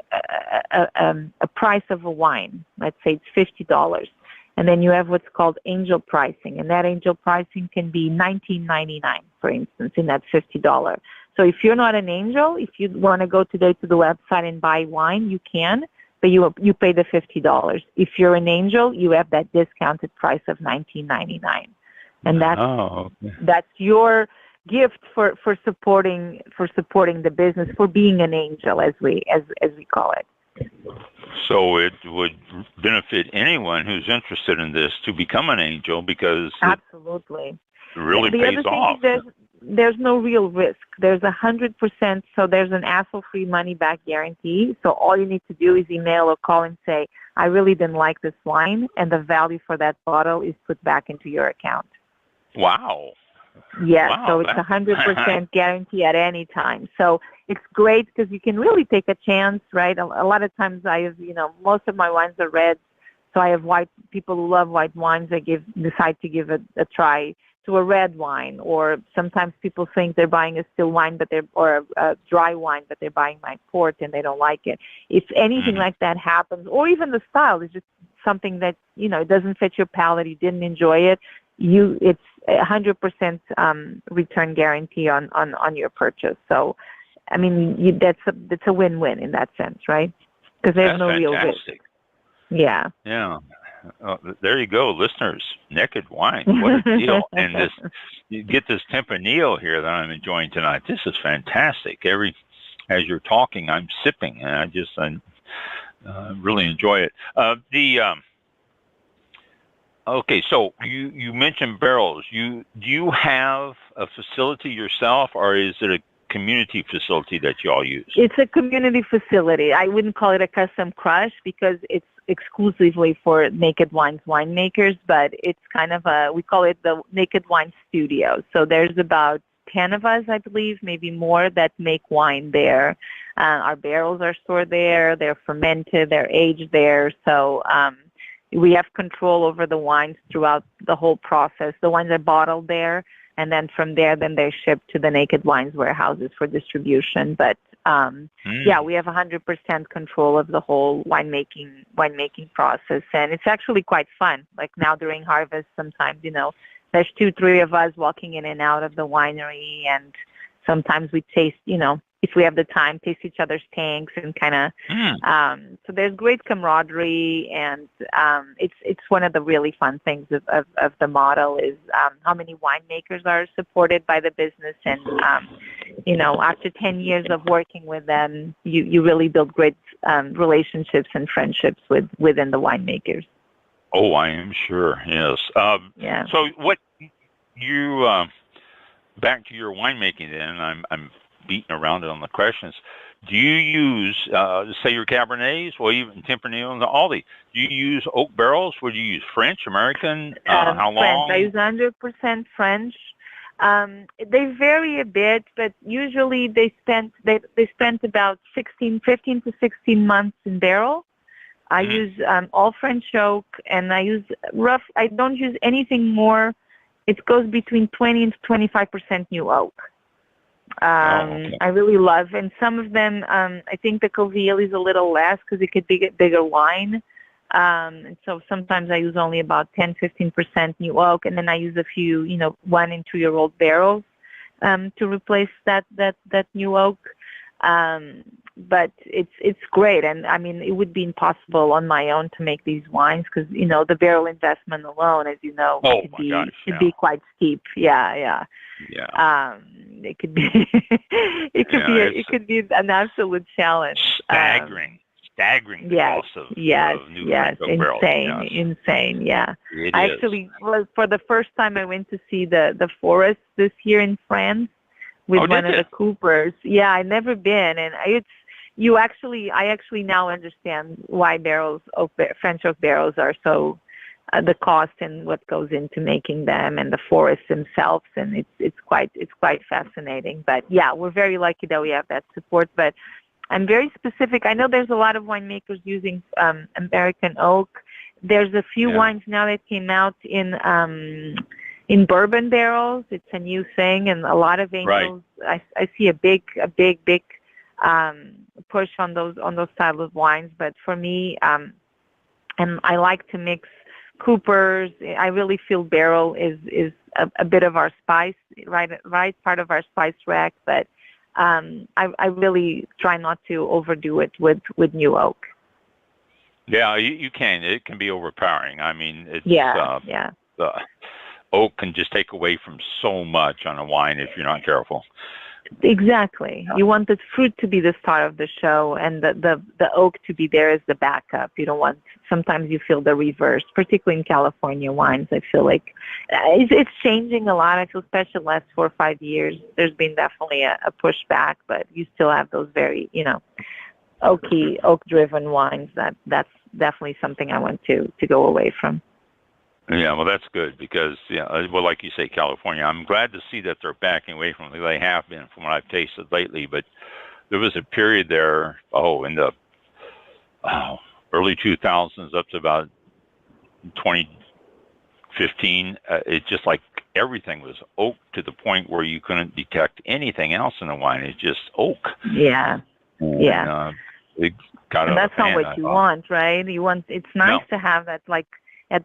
a price of a wine. Let's say it's $50. And then you have what's called angel pricing. And that angel pricing can be $19.99, for instance, in that $50. So if you're not an angel, if you want to go today to the website and buy wine, you can. But you pay the $50. If you're an angel, you have that discounted price of $19.99, and that's your gift for supporting the business, for being an angel, as we call it. So it would benefit anyone who's interested in this to become an angel, because absolutely it really pays off. There's no real risk. There's 100%, so there's an hassle-free money-back guarantee. So all you need to do is email or call and say, I really didn't like this wine, and the value for that bottle is put back into your account. Wow. Yeah, wow, so it's 100% guarantee at any time. So it's great because you can really take a chance, right? A lot of times I have, most of my wines are reds, so I have people who love white wines. I decide to give it a try to a red wine, or sometimes people think they're buying a still wine, or a dry wine, but they're buying my port and they don't like it. If anything like that happens, or even the style is just something that, it doesn't fit your palate, you didn't enjoy it, it's 100% return guarantee on your purchase. So, I mean, that's a win-win in that sense, right? Because there's no real risk. Yeah. Yeah. There you go, listeners. Naked Wine, what a deal! And you get this Tempranillo here that I'm enjoying tonight. This is fantastic. As you're talking, I'm sipping, and I really enjoy it. Okay, so you mentioned barrels. Do you have a facility yourself, or is it a community facility that you all use? It's a community facility. I wouldn't call it a custom crush because it's exclusively for Naked Wines winemakers, but it's kind of we call it the Naked Wine Studio. So there's about 10 of us, I believe, maybe more, that make wine there. Our barrels are stored there. They're fermented. They're aged there. So we have control over the wines throughout the whole process. The wines are bottled there, and then from there, then they're shipped to the Naked Wines warehouses for distribution. But yeah, we have 100% control of the whole winemaking process, and it's actually quite fun. Like now during harvest, sometimes there's 2-3 of us walking in and out of the winery, and sometimes we taste, if we have the time, taste each other's tanks and kind of. So there's great camaraderie, and it's one of the really fun things of the model is how many winemakers are supported by the business, and after 10 years of working with them, you really build great relationships and friendships within the winemakers. Oh, I am sure. Yes. Yeah. So what you back to your winemaking then? I'm beating around it on the questions. Do you use, say, your Cabernets, or even Tempranillo and do you use oak barrels? Would you use French, American? How long? French. I use 100% French. They vary a bit, but usually they spent about 15 to 16 months in barrel. I use all French oak, and I use I don't use anything more. It goes between 20 and 25% new oak. Okay. I really love, and some of them, I think the Coville is a little less because it could be a bigger wine. And so sometimes I use only about 10-15% new oak, and then I use a few, 1 and 2 year old barrels to replace that new oak. But it's great, and I mean, it would be impossible on my own to make these wines because the barrel investment alone, as you know, could be quite steep. Yeah. It could be it could be an absolute challenge. Staggering yes, cost of new barrels. Insane. Yeah. I actually, for the first time, I went to see the forest this year in France with one of the Coopers. Yeah, I've never been, and I actually now understand why French oak barrels are so the cost and what goes into making them, and the forests themselves, and it's quite fascinating. But yeah, we're very lucky that we have that support. But I'm very specific. I know there's a lot of winemakers using American oak. There's a few wines now that came out in bourbon barrels. It's a new thing, and a lot of angels. Right. I see a big push on those style of wines. But for me, and I like to mix Coopers. I really feel barrel is a bit of our spice, right part of our spice rack. But I really try not to overdo it with new oak. Yeah, you can. It can be overpowering. I mean, it's the oak can just take away from so much on a wine if you're not careful. Exactly. You want the fruit to be the star of the show, and the oak to be there as the backup. You don't want. Sometimes you feel the reverse, particularly in California wines. I feel like it's changing a lot. I feel especially the last 4 or 5 years, there's been definitely a pushback, but you still have those very oak-driven wines. That's definitely something I want to go away from. Yeah, well, that's good because, like you say, California, I'm glad to see that they're backing away from it. They have been from what I've tasted lately, but there was a period there, in the early 2000s up to about 2015, it's just like everything was oak to the point where you couldn't detect anything else in the wine. It's just oak. Yeah. And, it got and out of that's not hand, what you want, right? It's nice to have that, like, at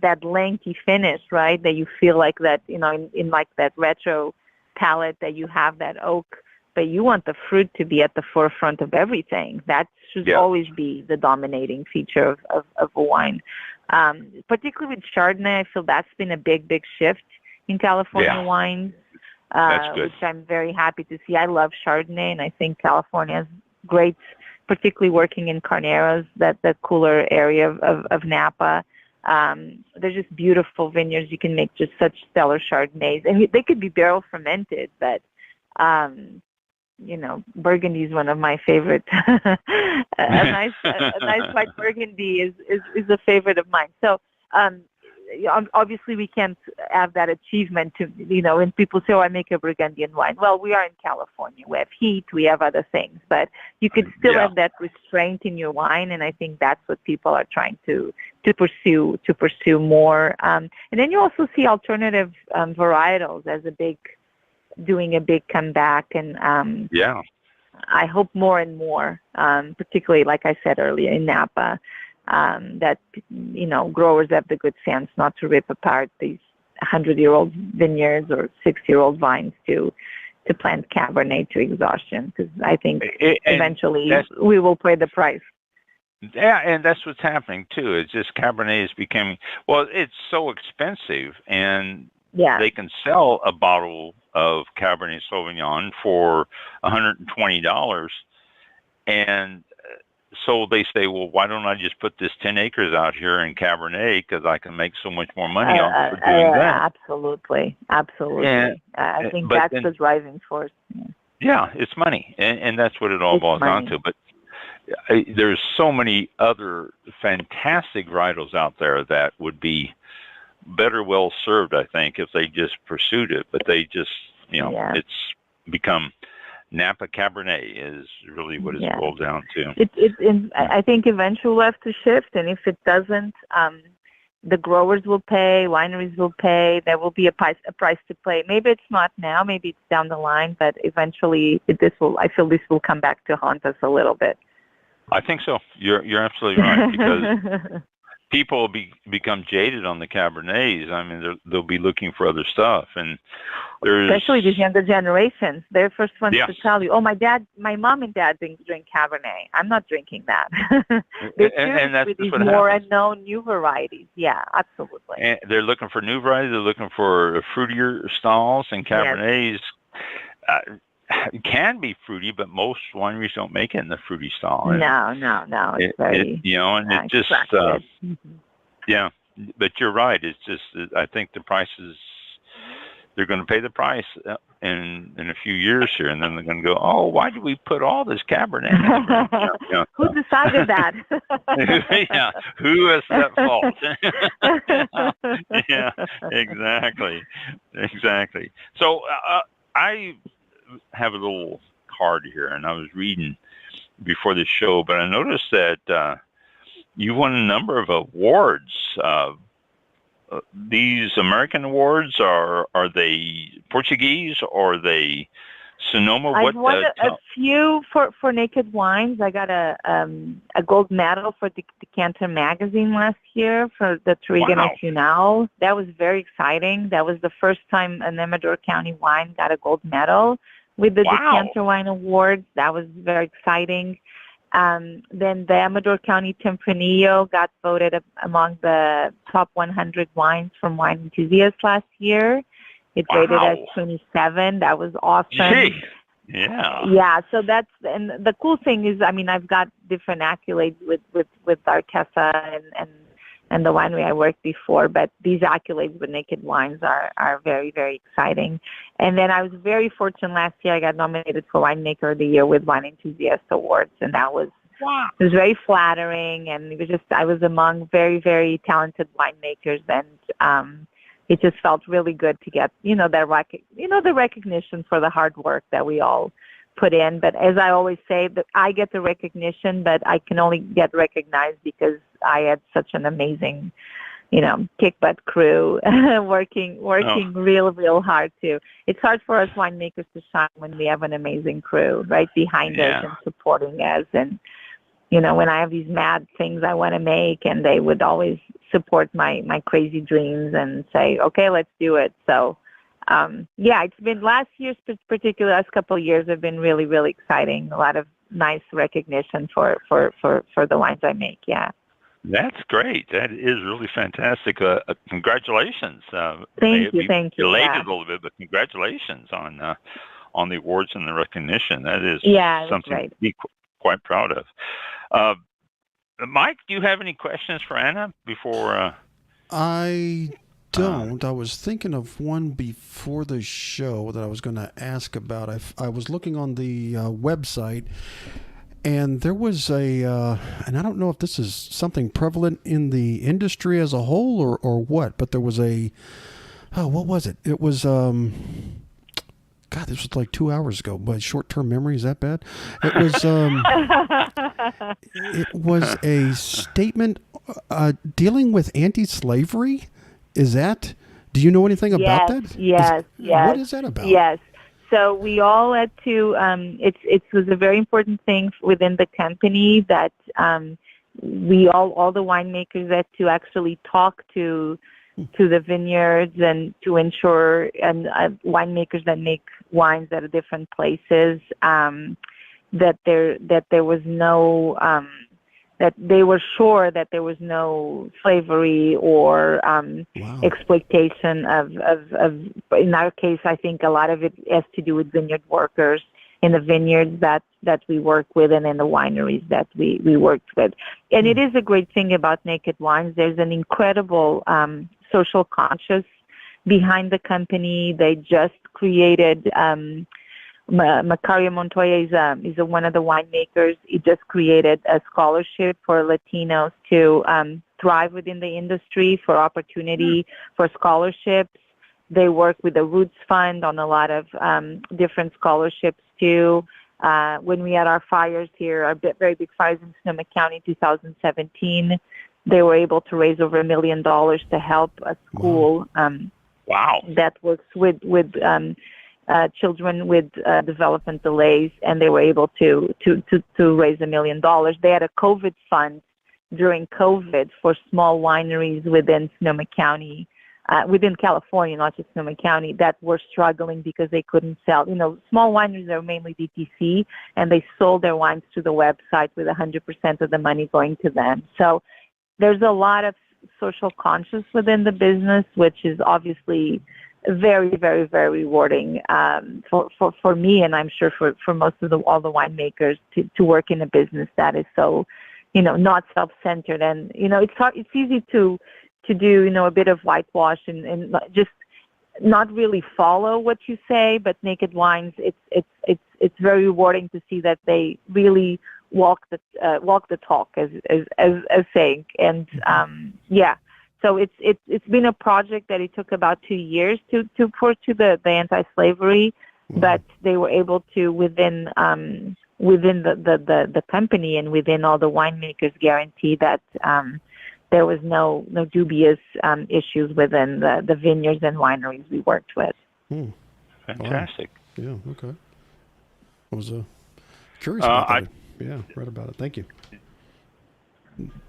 that lengthy finish, right? That you feel like that, in like that retro palette, that you have that oak, but you want the fruit to be at the forefront of everything. That should always be the dominating feature of a wine. Particularly with Chardonnay, I feel that's been a big shift in California wines, which I'm very happy to see. I love Chardonnay, and I think California is great, particularly working in Carneros, that cooler area of Napa. They're just beautiful vineyards. You can make just such stellar Chardonnays, and they could be barrel fermented, but Burgundy is one of my favorite. a nice white Burgundy is a favorite of mine. So obviously we can't have that achievement to, when people say, I make a Burgundian wine. Well, we are in California. We have heat, we have other things, but you could still have that restraint in your wine, and I think that's what people are trying to pursue more. And then you also see alternative varietals as doing a big comeback, and I hope more and more, particularly like I said earlier in Napa, that growers have the good sense not to rip apart these 100-year-old vineyards or 60-year-old vines to plant Cabernet to exhaustion, because I think eventually we will pay the price. Yeah, and that's what's happening too. It's just Cabernet is becoming, it's so expensive, and they can sell a bottle of Cabernet Sauvignon for $120, and so they say, well, why don't I just put this 10 acres out here in Cabernet, because I can make so much more money on it for doing that. Absolutely. And, I think that's the driving force. Yeah, it's money, and that's what it all boils down to. But there's so many other fantastic varietals out there that would be better well served, I think, if they just pursued it. But they just, it's become Napa Cabernet is really what it's boiled down to. I think eventually we'll have to shift, and if it doesn't, the growers will pay, wineries will pay. There will be a price to pay. Maybe it's not now, maybe it's down the line, but eventually I feel this will come back to haunt us a little bit. I think so. You're absolutely right, because people will become jaded on the Cabernets. I mean, they'll be looking for other stuff, and especially these younger generations. They're first ones to tell you, my mom and dad drink Cabernet. I'm not drinking that. and that's with these what more happens. unknown new varieties. Yeah, absolutely. And they're looking for new varieties. They're looking for fruitier styles, and Cabernets can be fruity, but most wineries don't make it in the fruity style. No. It's very, and it just, but you're right. It's just, I think the prices, they're going to pay the price in a few years here, and then they're going to go, oh, why did we put all this Cabernet in? Who decided that? Who has that fault? Yeah, exactly. So I have a little card here, and I was reading before the show, but I noticed that you won a number of awards. These American awards, are they Portuguese, or are they Sonoma? I've won a few for Naked Wines. I got a gold medal for the Decanter magazine last year for the Touriga Nacional. That was very exciting. That was the first time an Amador County wine got a gold medal with the Decanter Wine Awards. That was very exciting. Then the Amador County Tempranillo got voted among the top 100 wines from Wine Enthusiasts last year. It rated as 27. That was awesome. Gee. Yeah. Yeah. So and the cool thing is, I mean, I've got different accolades with Artesa and the winery I worked before, but these accolades with Naked Wines are very, very exciting. And then I was very fortunate last year. I got nominated for Winemaker of the Year with Wine Enthusiast Awards, and that was it was very flattering. And it was just, I was among very, very talented winemakers, and it just felt really good to get the recognition for the hard work that we all put in. But as I always say, that I get the recognition, but I can only get recognized because I had such an amazing, kick butt crew working real hard too. It's hard for us winemakers to shine when we have an amazing crew right behind us and supporting us. And when I have these mad things I want to make, and they would always support my crazy dreams and say, okay, let's do it. So, it's been last year's particular last couple of years have been really, really exciting. A lot of nice recognition for the wines I make. Yeah. That's great. That is really fantastic. Congratulations. Thank you. Delayed a little bit, but congratulations on the awards and the recognition. That is something to be quite proud of. Mike, do you have any questions for Ana before? I don't. I was thinking of one before the show that I was going to ask about. I was looking on the website, and there was and I don't know if this is something prevalent in the industry as a whole or what, but there was what was it? It was, God, this was like 2 hours ago. My short-term memory is that bad? It was a statement dealing with anti-slavery. Is that? Do you know anything about that? Yes. What is that about? Yes. So we all had to. It was a very important thing within the company that we all the winemakers had to actually talk to the vineyards and to ensure and winemakers that make wines at different places that there was no that they were sure that there was no slavery or exploitation of in our case I think a lot of it has to do with vineyard workers in the vineyards that we work with and in the wineries that we worked with. And it is a great thing about Naked Wines. There's an incredible social conscience behind the company. They just created Macario Montoya is one of the winemakers. He just created a scholarship for Latinos to thrive within the industry, for opportunity, for scholarships. They work with the Roots Fund on a lot of different scholarships too. When we had our fires here, our very big fires in Sonoma County in 2017, they were able to raise over $1 million to help a school that works with children with development delays, and they were able to raise $1 million. They had a COVID fund during COVID for small wineries within Sonoma County, within California, not just Sonoma County, that were struggling because they couldn't sell. Small wineries are mainly DTC, and they sold their wines through the website with 100% of the money going to them. So there's a lot of social conscience within the business, which is obviously very, very, very rewarding for me, and I'm sure for most of all the winemakers to work in a business that is so, not self-centered. And it's easy to do a bit of whitewash and just not really follow what you say. But Naked Wines, it's very rewarding to see that they really walk the talk, as saying. And So it's been a project that it took about 2 years to push to the anti-slavery, but they were able to within the company and within all the winemakers guarantee that there was no dubious issues within the vineyards and wineries we worked with. Fantastic. Wow. Yeah. Okay. I was curious about that. Read about it. Thank you.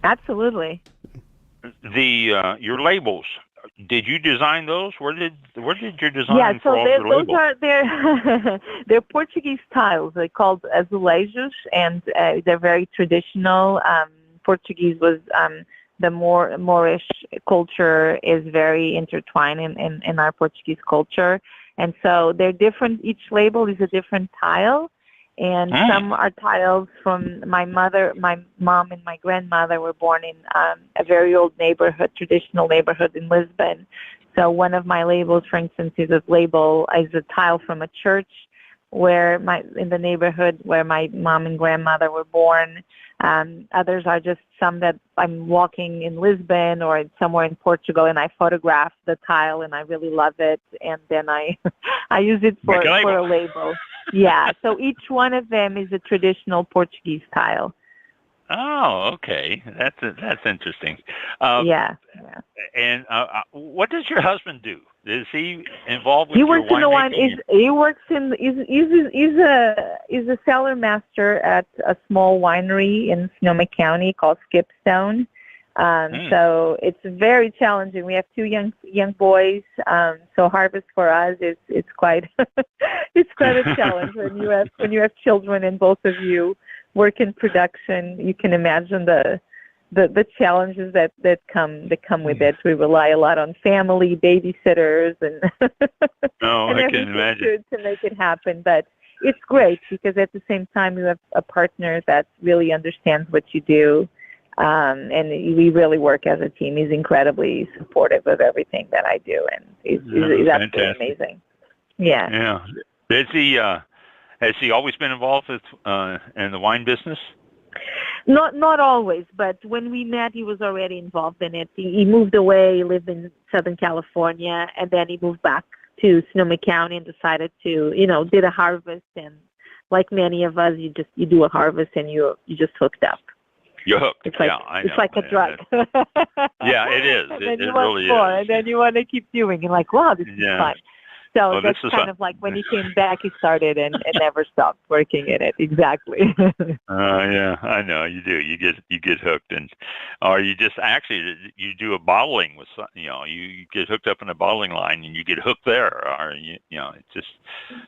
Absolutely. Your labels, did you design those? Where did your design for all your labels? They're Portuguese tiles. They're called azulejos, and they're very traditional. Portuguese was the Moorish culture is very intertwined in our Portuguese culture, and so they're different. Each label is a different tile. And some are tiles from my mom and my grandmother were born in a very old neighborhood, traditional neighborhood in Lisbon. So one of my labels, for instance, is a tile from a church in the neighborhood where my mom and grandmother were born. Others are just some that I'm walking in Lisbon or somewhere in Portugal, and I photograph the tile, and I really love it, and then I use it for a label. Yeah, so each one of them is a traditional Portuguese tile. Oh, okay. That's interesting. Yeah. And what does your husband do? Is he involved with He your works in the wine. winemaking? He works in. He's a cellar master at a small winery in Sonoma County called Skipstone. So it's very challenging. We have two young boys. So harvest for us is it's quite it's quite a challenge when you have children and both of you work in production. You can imagine the challenges that come with it. We rely a lot on family, babysitters, and and I can imagine to make it happen. But it's great because at the same time you have a partner that really understands what you do, and we really work as a team. He's incredibly supportive of everything that I do, and he's absolutely amazing. Yeah. Yeah. Has he always been involved with in the wine business? Not always, but when we met, he was already involved in it. He moved away, lived in Southern California, and then he moved back to Sonoma County and decided to, did a harvest. And like many of us, you do a harvest and you just hooked up. You're hooked. It's like, I know. It's like a drug. Yeah, it is. And it really is. And then you want to keep doing. And like, wow, this is fun. So that's kind of like when he came back, he started and never stopped working in it. Exactly. Yeah, I know you do. You get hooked, or you just actually you do a bottling with you get hooked up in a bottling line and you get hooked there, or it's just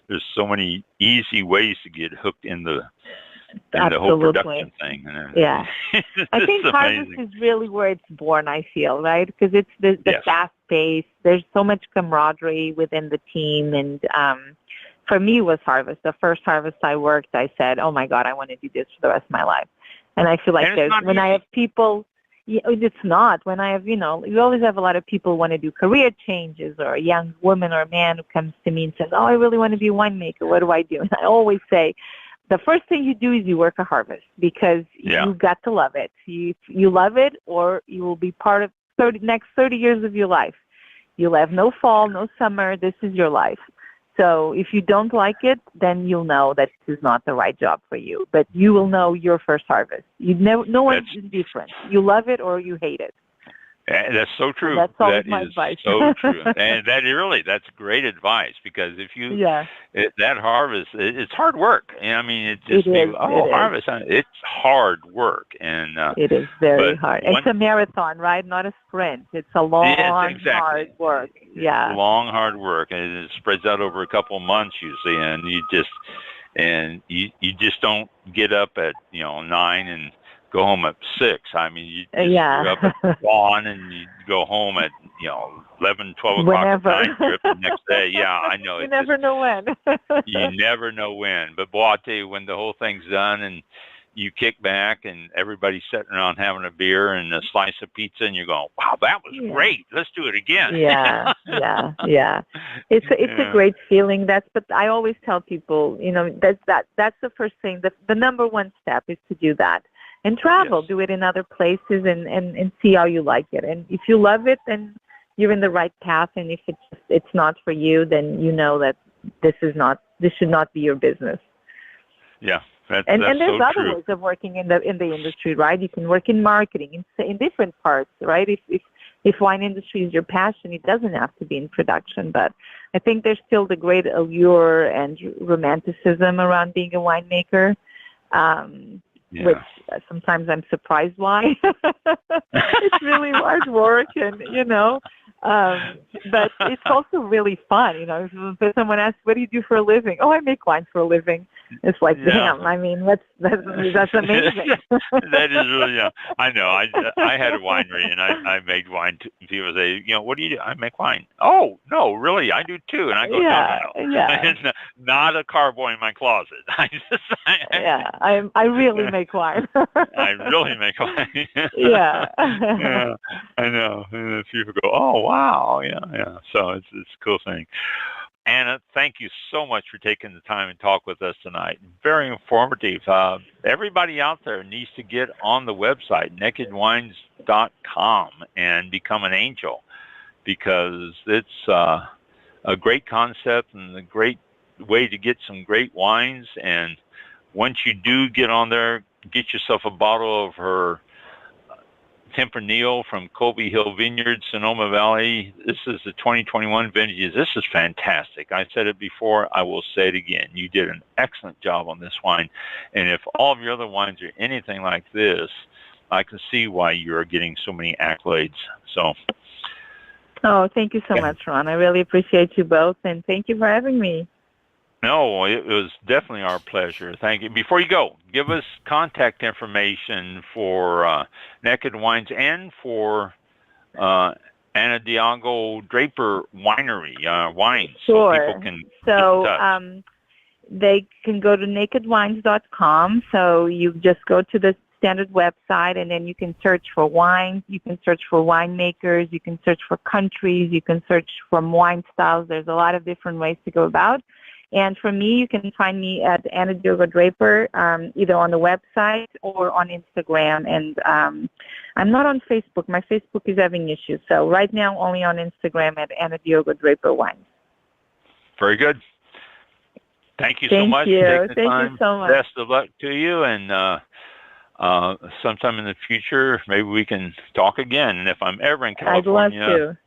there's so many easy ways to get hooked in the whole production thing. Yeah, I think harvest is really where it's born. I feel right because it's the fast pace. There's so much camaraderie within the team, and for me, it was harvest. The first harvest I worked, I said, "Oh my God, I want to do this for the rest of my life." And I feel like when I have people, it's not. When I have, you always have a lot of people who want to do career changes, or a young woman or a man who comes to me and says, "Oh, I really want to be a winemaker. What do I do?" And I always say, the first thing you do is you work a harvest because you've got to love it. You love it, or you will be part of next 30 years of your life. You'll have no fall, no summer. This is your life. So if you don't like it, then you'll know that this is not the right job for you. But you will know your first harvest. No one is different. You love it or you hate it. That's so true. That's always my advice. So true. And that's great advice because if you that harvest, it's hard work. I mean, harvest, it's hard work, and it is very hard. It's a marathon, right? Not a sprint. It's a long, hard work. Yeah, long, hard work, and it spreads out over a couple of months usually, and you just don't get up at 9 and go home at 6. I mean, you're up at dawn and you go home at 11, 12 o'clock at night. You're up the next day. Yeah, I know. You never know when. You never know when. But boy, I'll tell you, when the whole thing's done and you kick back and everybody's sitting around having a beer and a slice of pizza, and you're going, "Wow, that was great. Let's do it again." Yeah. It's a great feeling. But I always tell people, that's the first thing. The number one step is to do that. And travel, do it in other places and see how you like it. And if you love it, then you're in the right path. And if it's not for you, then you know that this should not be your business. Yeah, that's there's so other true. ways of working in the industry, right? You can work in marketing in different parts, right? If wine industry is your passion, it doesn't have to be in production. But I think there's still the great allure and romanticism around being a winemaker. Which sometimes I'm surprised why. It's really hard work, and but it's also really fun. If someone asks, "What do you do for a living?" "Oh, I make wine for a living." It's like, damn. I mean, that's amazing. That is really, I know. I had a winery and I made wine. People say, "What do you do?" "I make wine." "Oh, no, really? I do too." And I go, "No. Not a carboy in my closet." I really make wine. I really make wine. Yeah, I know. And people go, "Oh, wow, yeah." So it's a cool thing. Ana, thank you so much for taking the time and talk with us tonight. Very informative. Everybody out there needs to get on the website, nakedwines.com, and become an angel, because it's a great concept and a great way to get some great wines. And once you do get on there, get yourself a bottle of her Tempranillo from Colby Hill Vineyard, Sonoma Valley. This is the 2021 vintage. This is fantastic. I said it before. I will say it again. You did an excellent job on this wine. And if all of your other wines are anything like this, I can see why you're getting so many accolades. So. Oh, thank you so much, Ron. I really appreciate you both, and thank you for having me. No, it was definitely our pleasure. Thank you. Before you go, give us contact information for Naked Wines and for Ana Diogo-Draper Winery wines. Sure. So people can they can go to nakedwines.com. So you just go to the standard website, and then you can search for wines. You can search for winemakers. You can search for countries. You can search for wine styles. There's a lot of different ways to go about. And for me, you can find me at Ana Diogo-Draper, either on the website or on Instagram. And I'm not on Facebook. My Facebook is having issues. So right now, only on Instagram at Ana Diogo-Draper Wines. Very good. Thank you so much. Thank you so much. Best of luck to you. And sometime in the future, maybe we can talk again. And if I'm ever in California, I'd love to.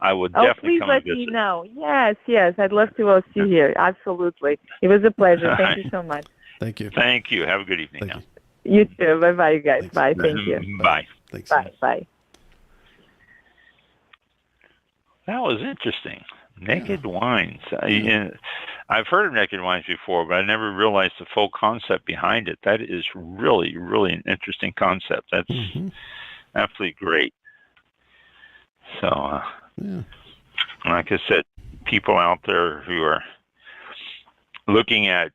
I would definitely come and visit. Please let me know. Yes. I'd love to host you here. Absolutely. It was a pleasure. Thank you so much. Thank you. Thank you. Have a good evening. Thank you too. Bye-bye, you guys. Thanks. Bye. Thank you. Bye. Thanks. Bye. That was interesting. Naked Wines. I've heard of Naked Wines before, but I never realized the full concept behind it. That is really, really an interesting concept. That's absolutely great. So, like I said, people out there who are looking at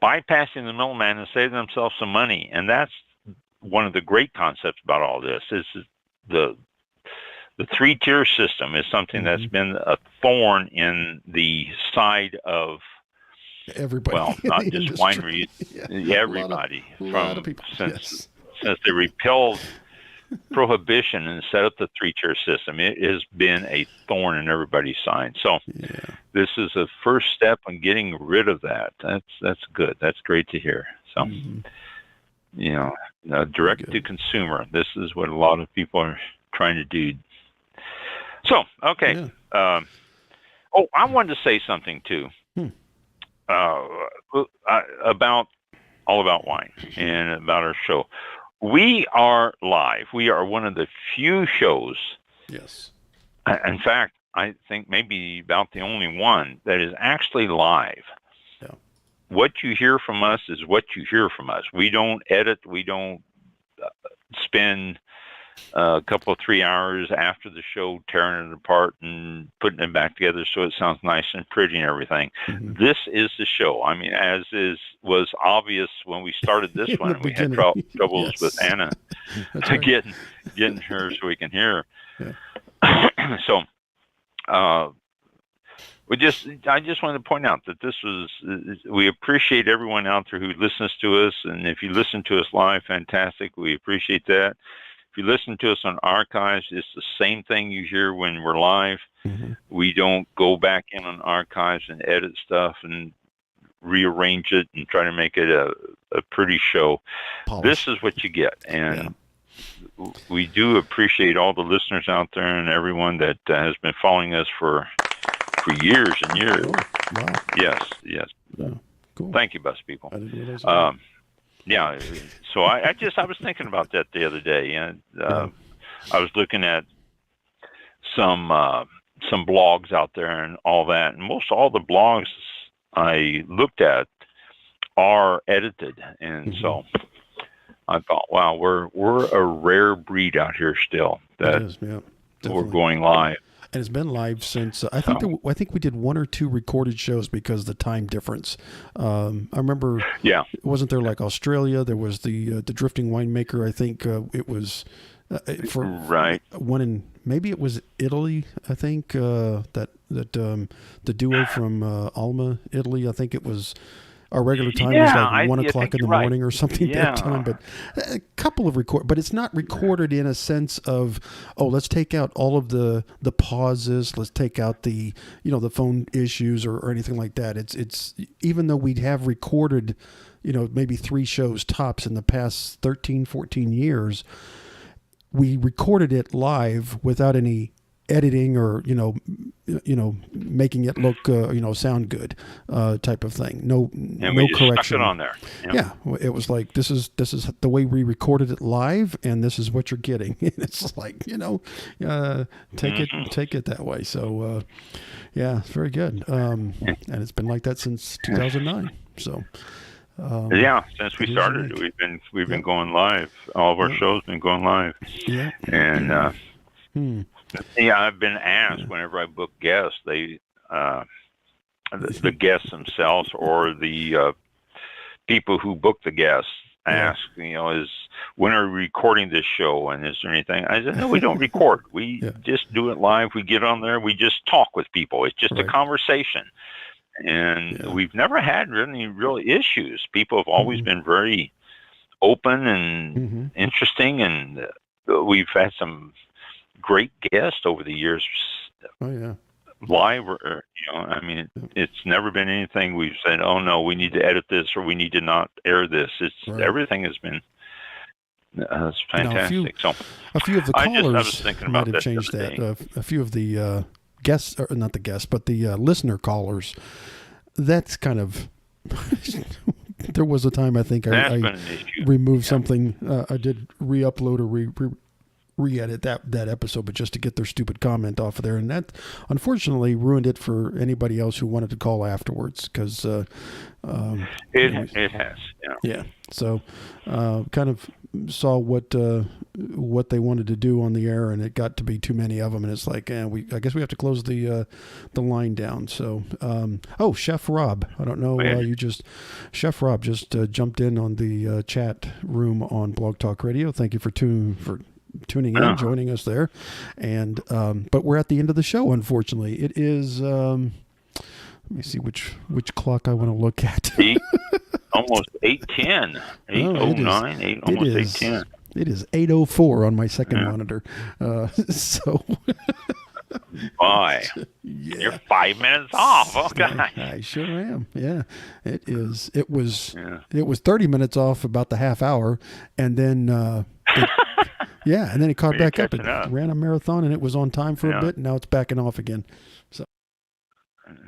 bypassing the middleman and saving themselves some money, and that's one of the great concepts about all this, is the three-tier system is something that's been a thorn in the side of everybody. Well, not just wineries, everybody. A lot of people. Since they repealed prohibition and set up the three-tier system, it has been a thorn in everybody's side. So this is a first step in getting rid of that. That's good. That's great to hear. So direct to consumer. This is what a lot of people are trying to do. So okay. I wanted to say something too about All About Wine and about our show. We are live. We are one of the few shows. Yes. In fact, I think maybe about the only one that is actually live. Yeah. What you hear from us is what you hear from us. We don't edit. We don't spend a couple of 3 hours after the show tearing it apart and putting it back together so it sounds nice and pretty and everything. This is the show. I mean, as was obvious when we started this one, we had troubles with Anna getting her so we can hear her. Yeah. So I just wanted to point out that we appreciate everyone out there who listens to us, and if you listen to us live, fantastic. We appreciate that. If you listen to us on archives, it's the same thing you hear when we're live. We don't go back in on archives and edit stuff and rearrange it and try to make it a pretty show. This is what you get. And we do appreciate all the listeners out there and everyone that has been following us for years and years. Wow. Yes. Yeah. Cool. Thank you, bus people. I didn't realize that. Yeah, so I was thinking about that the other day, and I was looking at some blogs out there and all that, and most all the blogs I looked at are edited, and so I thought, wow, we're a rare breed out here still that we're going live. And it's been live since I think we did one or two recorded shows because of the time difference. I remember. Yeah. Wasn't there like Australia? There was the Drifting Winemaker. I think it was for one in maybe it was Italy. I think that the duo from Alma, Italy. I think it was. Our regular time is like 1 o'clock in the morning or something that time. But a couple of but it's not recorded in a sense of, let's take out all of the pauses. Let's take out the phone issues or anything like that. It's even though we'd have recorded, maybe 3 shows tops in the past 13, 14 years, we recorded it live without any editing or making it look sound good type of thing. No correction. Stuck it on there. Yeah, it was like this is the way we recorded it live, and this is what you're getting. It's like take it that way. So it's very good. And it's been like that since 2009. So. Since we started, we've been going live. All of our shows been going live. Yeah, and I've been asked whenever I book guests, the guests themselves or the people who book the guests ask, is when are we recording this show, and is there anything? I said, no, we don't record. We just do it live. We get on there. We just talk with people. It's just a conversation. And we've never had any real issues. People have always been very open and interesting, and we've had some great guests over the years. Oh yeah, live or it's never been anything we've said, oh no, we need to edit this or we need to not air this. It's everything has been it's fantastic. A few of the callers might have changed that. A few of the guests, or not the guests, but the listener callers, that's kind of there was a time I think I removed something. I did re-upload or re-edit that episode, but just to get their stupid comment off of there, and that unfortunately ruined it for anybody else who wanted to call afterwards, because it has. So kind of saw what they wanted to do on the air, and it got to be too many of them, and it's like, I guess we have to close the line down. So Chef Rob, I don't know, Chef Rob just jumped in on the chat room on Blog Talk Radio. Thank you for tuning in, joining us there, and but we're at the end of the show. Unfortunately, it is. Let me see which clock I want to look at. Almost 8:10, 8:09, almost 8:10. It is 8:04 on my second monitor. So. Boy, you're 5 minutes off. Okay, I sure am. Yeah, it is. It was 30 minutes off about the half hour, and then. And then it caught back up. It ran a marathon, and it was on time for a bit, and now it's backing off again. So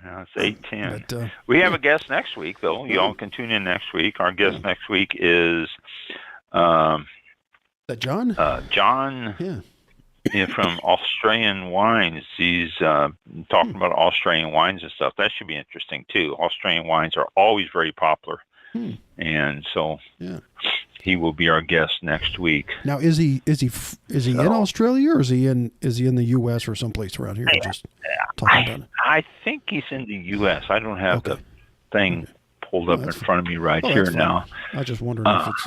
now it's 8:10. We have a guest next week, though. You all can tune in next week. Our guest next week is that John? John. From Australian Wines. He's talking about Australian wines and stuff. That should be interesting too. Australian wines are always very popular, and so he will be our guest next week. Now, is he in Australia, or is he in the U.S. or someplace around here? Just talking about it. I think he's in the U.S. I don't have the thing pulled up in front of me here now. I was just wondering if it's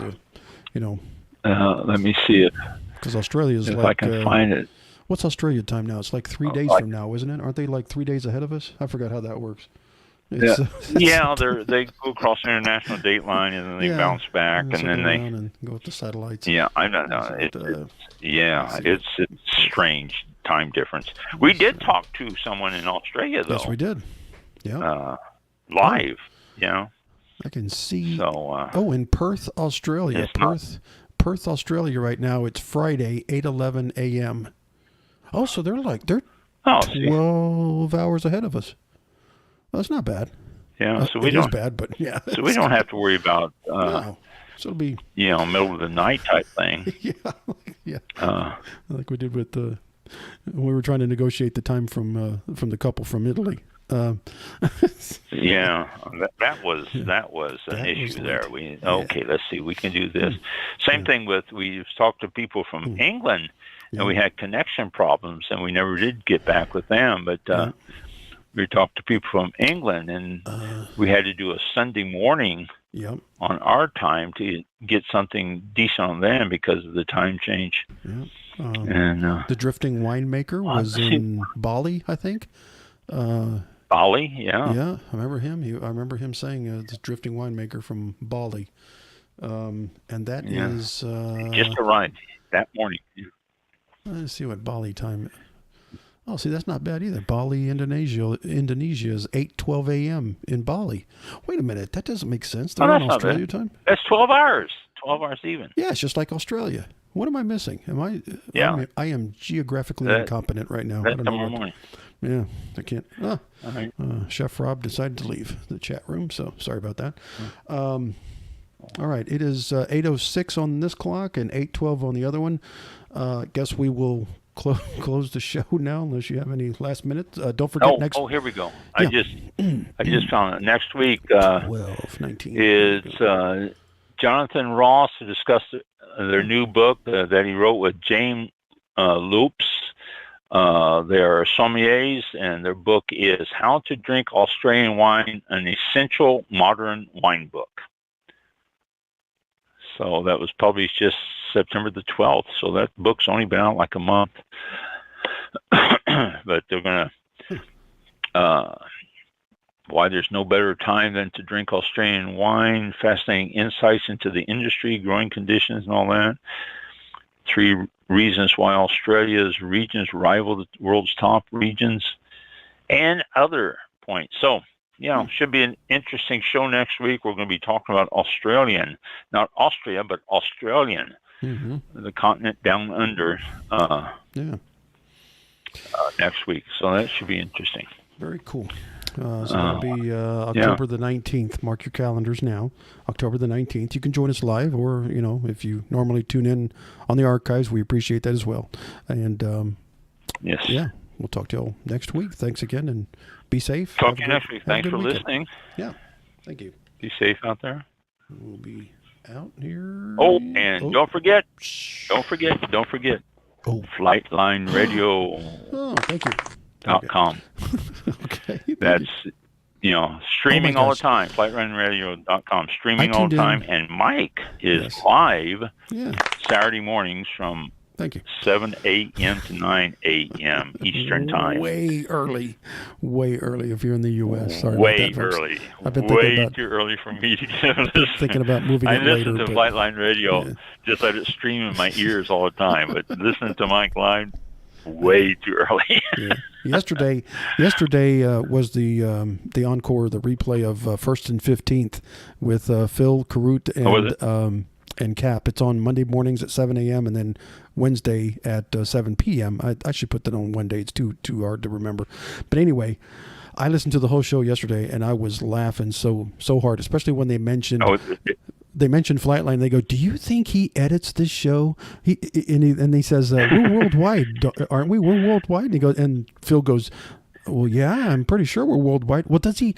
let me see it. Because Australia is if I can find it. What's Australia time now? It's like 3 days from now, isn't it? Aren't they like 3 days ahead of us? I forgot how that works. They go across the international date line, and then they bounce back, and then they go with the satellites. Yeah, I don't know. It's strange time difference. We did talk to someone in Australia, though. Yes, we did. Yeah, live. I can see. So, in Perth, Australia. Perth, Australia right now, it's Friday, 8:11 a.m. Oh, so they're 12 hours ahead of us. Well, that's not bad. Yeah, so it is bad, but So we don't have to worry about no. So it'll be middle of the night type thing. Like we did with when we were trying to negotiate the time from the couple from Italy. That was an issue there. Let's see, we can do this. Same thing we've talked to people from England, and we had connection problems, and we never did get back with them. But we talked to people from England, and we had to do a Sunday morning on our time to get something decent on them because of the time change. And the Drifting Winemaker was in Bali, I think. Bali, yeah. Yeah, I remember him. I remember him saying the drifting winemaker from Bali. And that is... just arrived that morning. Let's see what Bali time... Oh, see, that's not bad either. Bali, Indonesia is 8:12 a.m. in Bali. Wait a minute. That doesn't make sense. They're on Australia time? That's 12 hours. 12 hours even. Yeah, it's just like Australia. What am I missing? Yeah. I am geographically incompetent right now. That's tomorrow morning. Yeah, I can't. All right. Chef Rob decided to leave the chat room, so sorry about that. All right, it is 8:06 on this clock and 8:12 on the other one. Guess we will close the show now, unless you have any last minute. Don't forget next. Oh, here we go. Yeah. I just found it. Next week 19 is Jonathan Ross to discuss their new book that he wrote with James Loops. They are sommeliers, and their book is How to Drink Australian Wine, an Essential Modern Wine Book. So that was published just September the 12th. So that book's only been out like a month. But they're going to, why there's no better time than to drink Australian wine, fascinating insights into the industry, growing conditions and all that. 3 reasons why Australia's regions rival the world's top regions, and other points. So, should be an interesting show next week. We're going to be talking about Australian, not Austria, but Australian, the continent down under, next week. So that should be interesting. Very cool. So that'll be October the 19th. Mark your calendars now. October the 19th. You can join us live, or, if you normally tune in on the archives, we appreciate that as well. And, yes. Yeah, we'll talk to you all next week. Thanks again, and be safe. Talk to you next week. Thanks for listening. Yeah, thank you. Be safe out there. We'll be out here. Oh, and don't forget. Oh, Flightline Radio. Oh, thank you. .com. Okay. That's, streaming all the time. Flightlinerradio.com. Streaming all the time. And Mike is live Saturday mornings from 7 a.m. to 9 a.m. Eastern Time. Way early if you're in the U.S. Sorry way about that, early. I've been way too early for me to get listening. Thinking about moving it later. I listen to Flightline Radio, just let it stream in my ears all the time. But listening to Mike live, way too early. Yesterday was the encore, the replay of 1st and 15th with Phil Carute and Cap. It's on Monday mornings at 7 a.m. and then Wednesday at 7 p.m. I should put that on one day. It's too hard to remember. But anyway, I listened to the whole show yesterday and I was laughing so hard, especially when they mentioned Flightline. They go, "Do you think he edits this show?" And he says, "We're worldwide, aren't we? We're worldwide." And Phil goes, "Well, yeah, I'm pretty sure we're worldwide." Well, does he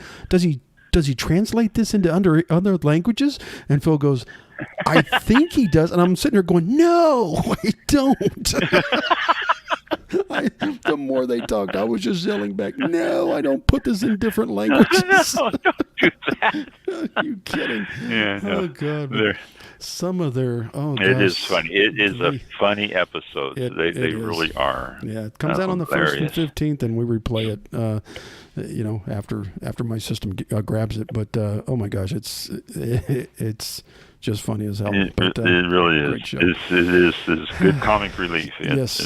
translate this into other languages? And Phil goes, "I think he does." And I'm sitting there going, "No, I don't." The more they talked, I was just yelling back, "No, I don't put this in different languages." No, don't do that. Are you kidding? Yeah, no. Oh, God. Some of their, It is funny. It is a funny episode. They really are. Yeah, it comes out on the 1st and 15th, and we replay it, after my system grabs it. But, oh, my gosh, it's just funny as hell. It really is. It is good comic relief. Yes.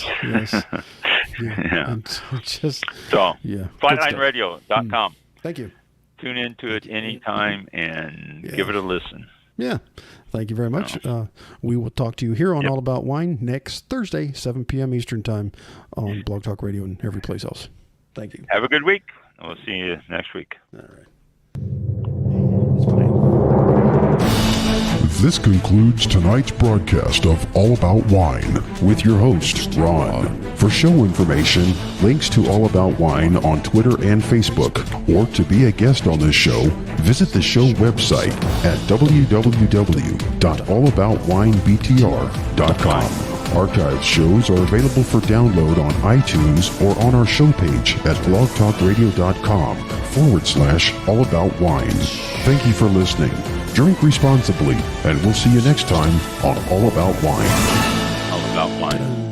Flightlineradio.com. Thank you. Tune into it anytime and give it a listen. Yeah. Thank you very much. We will talk to you here on All About Wine next Thursday, 7 p.m. Eastern Time on Blog Talk Radio and every place else. Thank you. Have a good week. We'll see you next week. All right. This concludes tonight's broadcast of All About Wine with your host, Ron. For show information, links to All About Wine on Twitter and Facebook, or to be a guest on this show, visit the show website at www.allaboutwinebtr.com. Archived shows are available for download on iTunes or on our show page at blogtalkradio.com/allaboutwine. Thank you for listening. Drink responsibly, and we'll see you next time on All About Wine. All About Wine.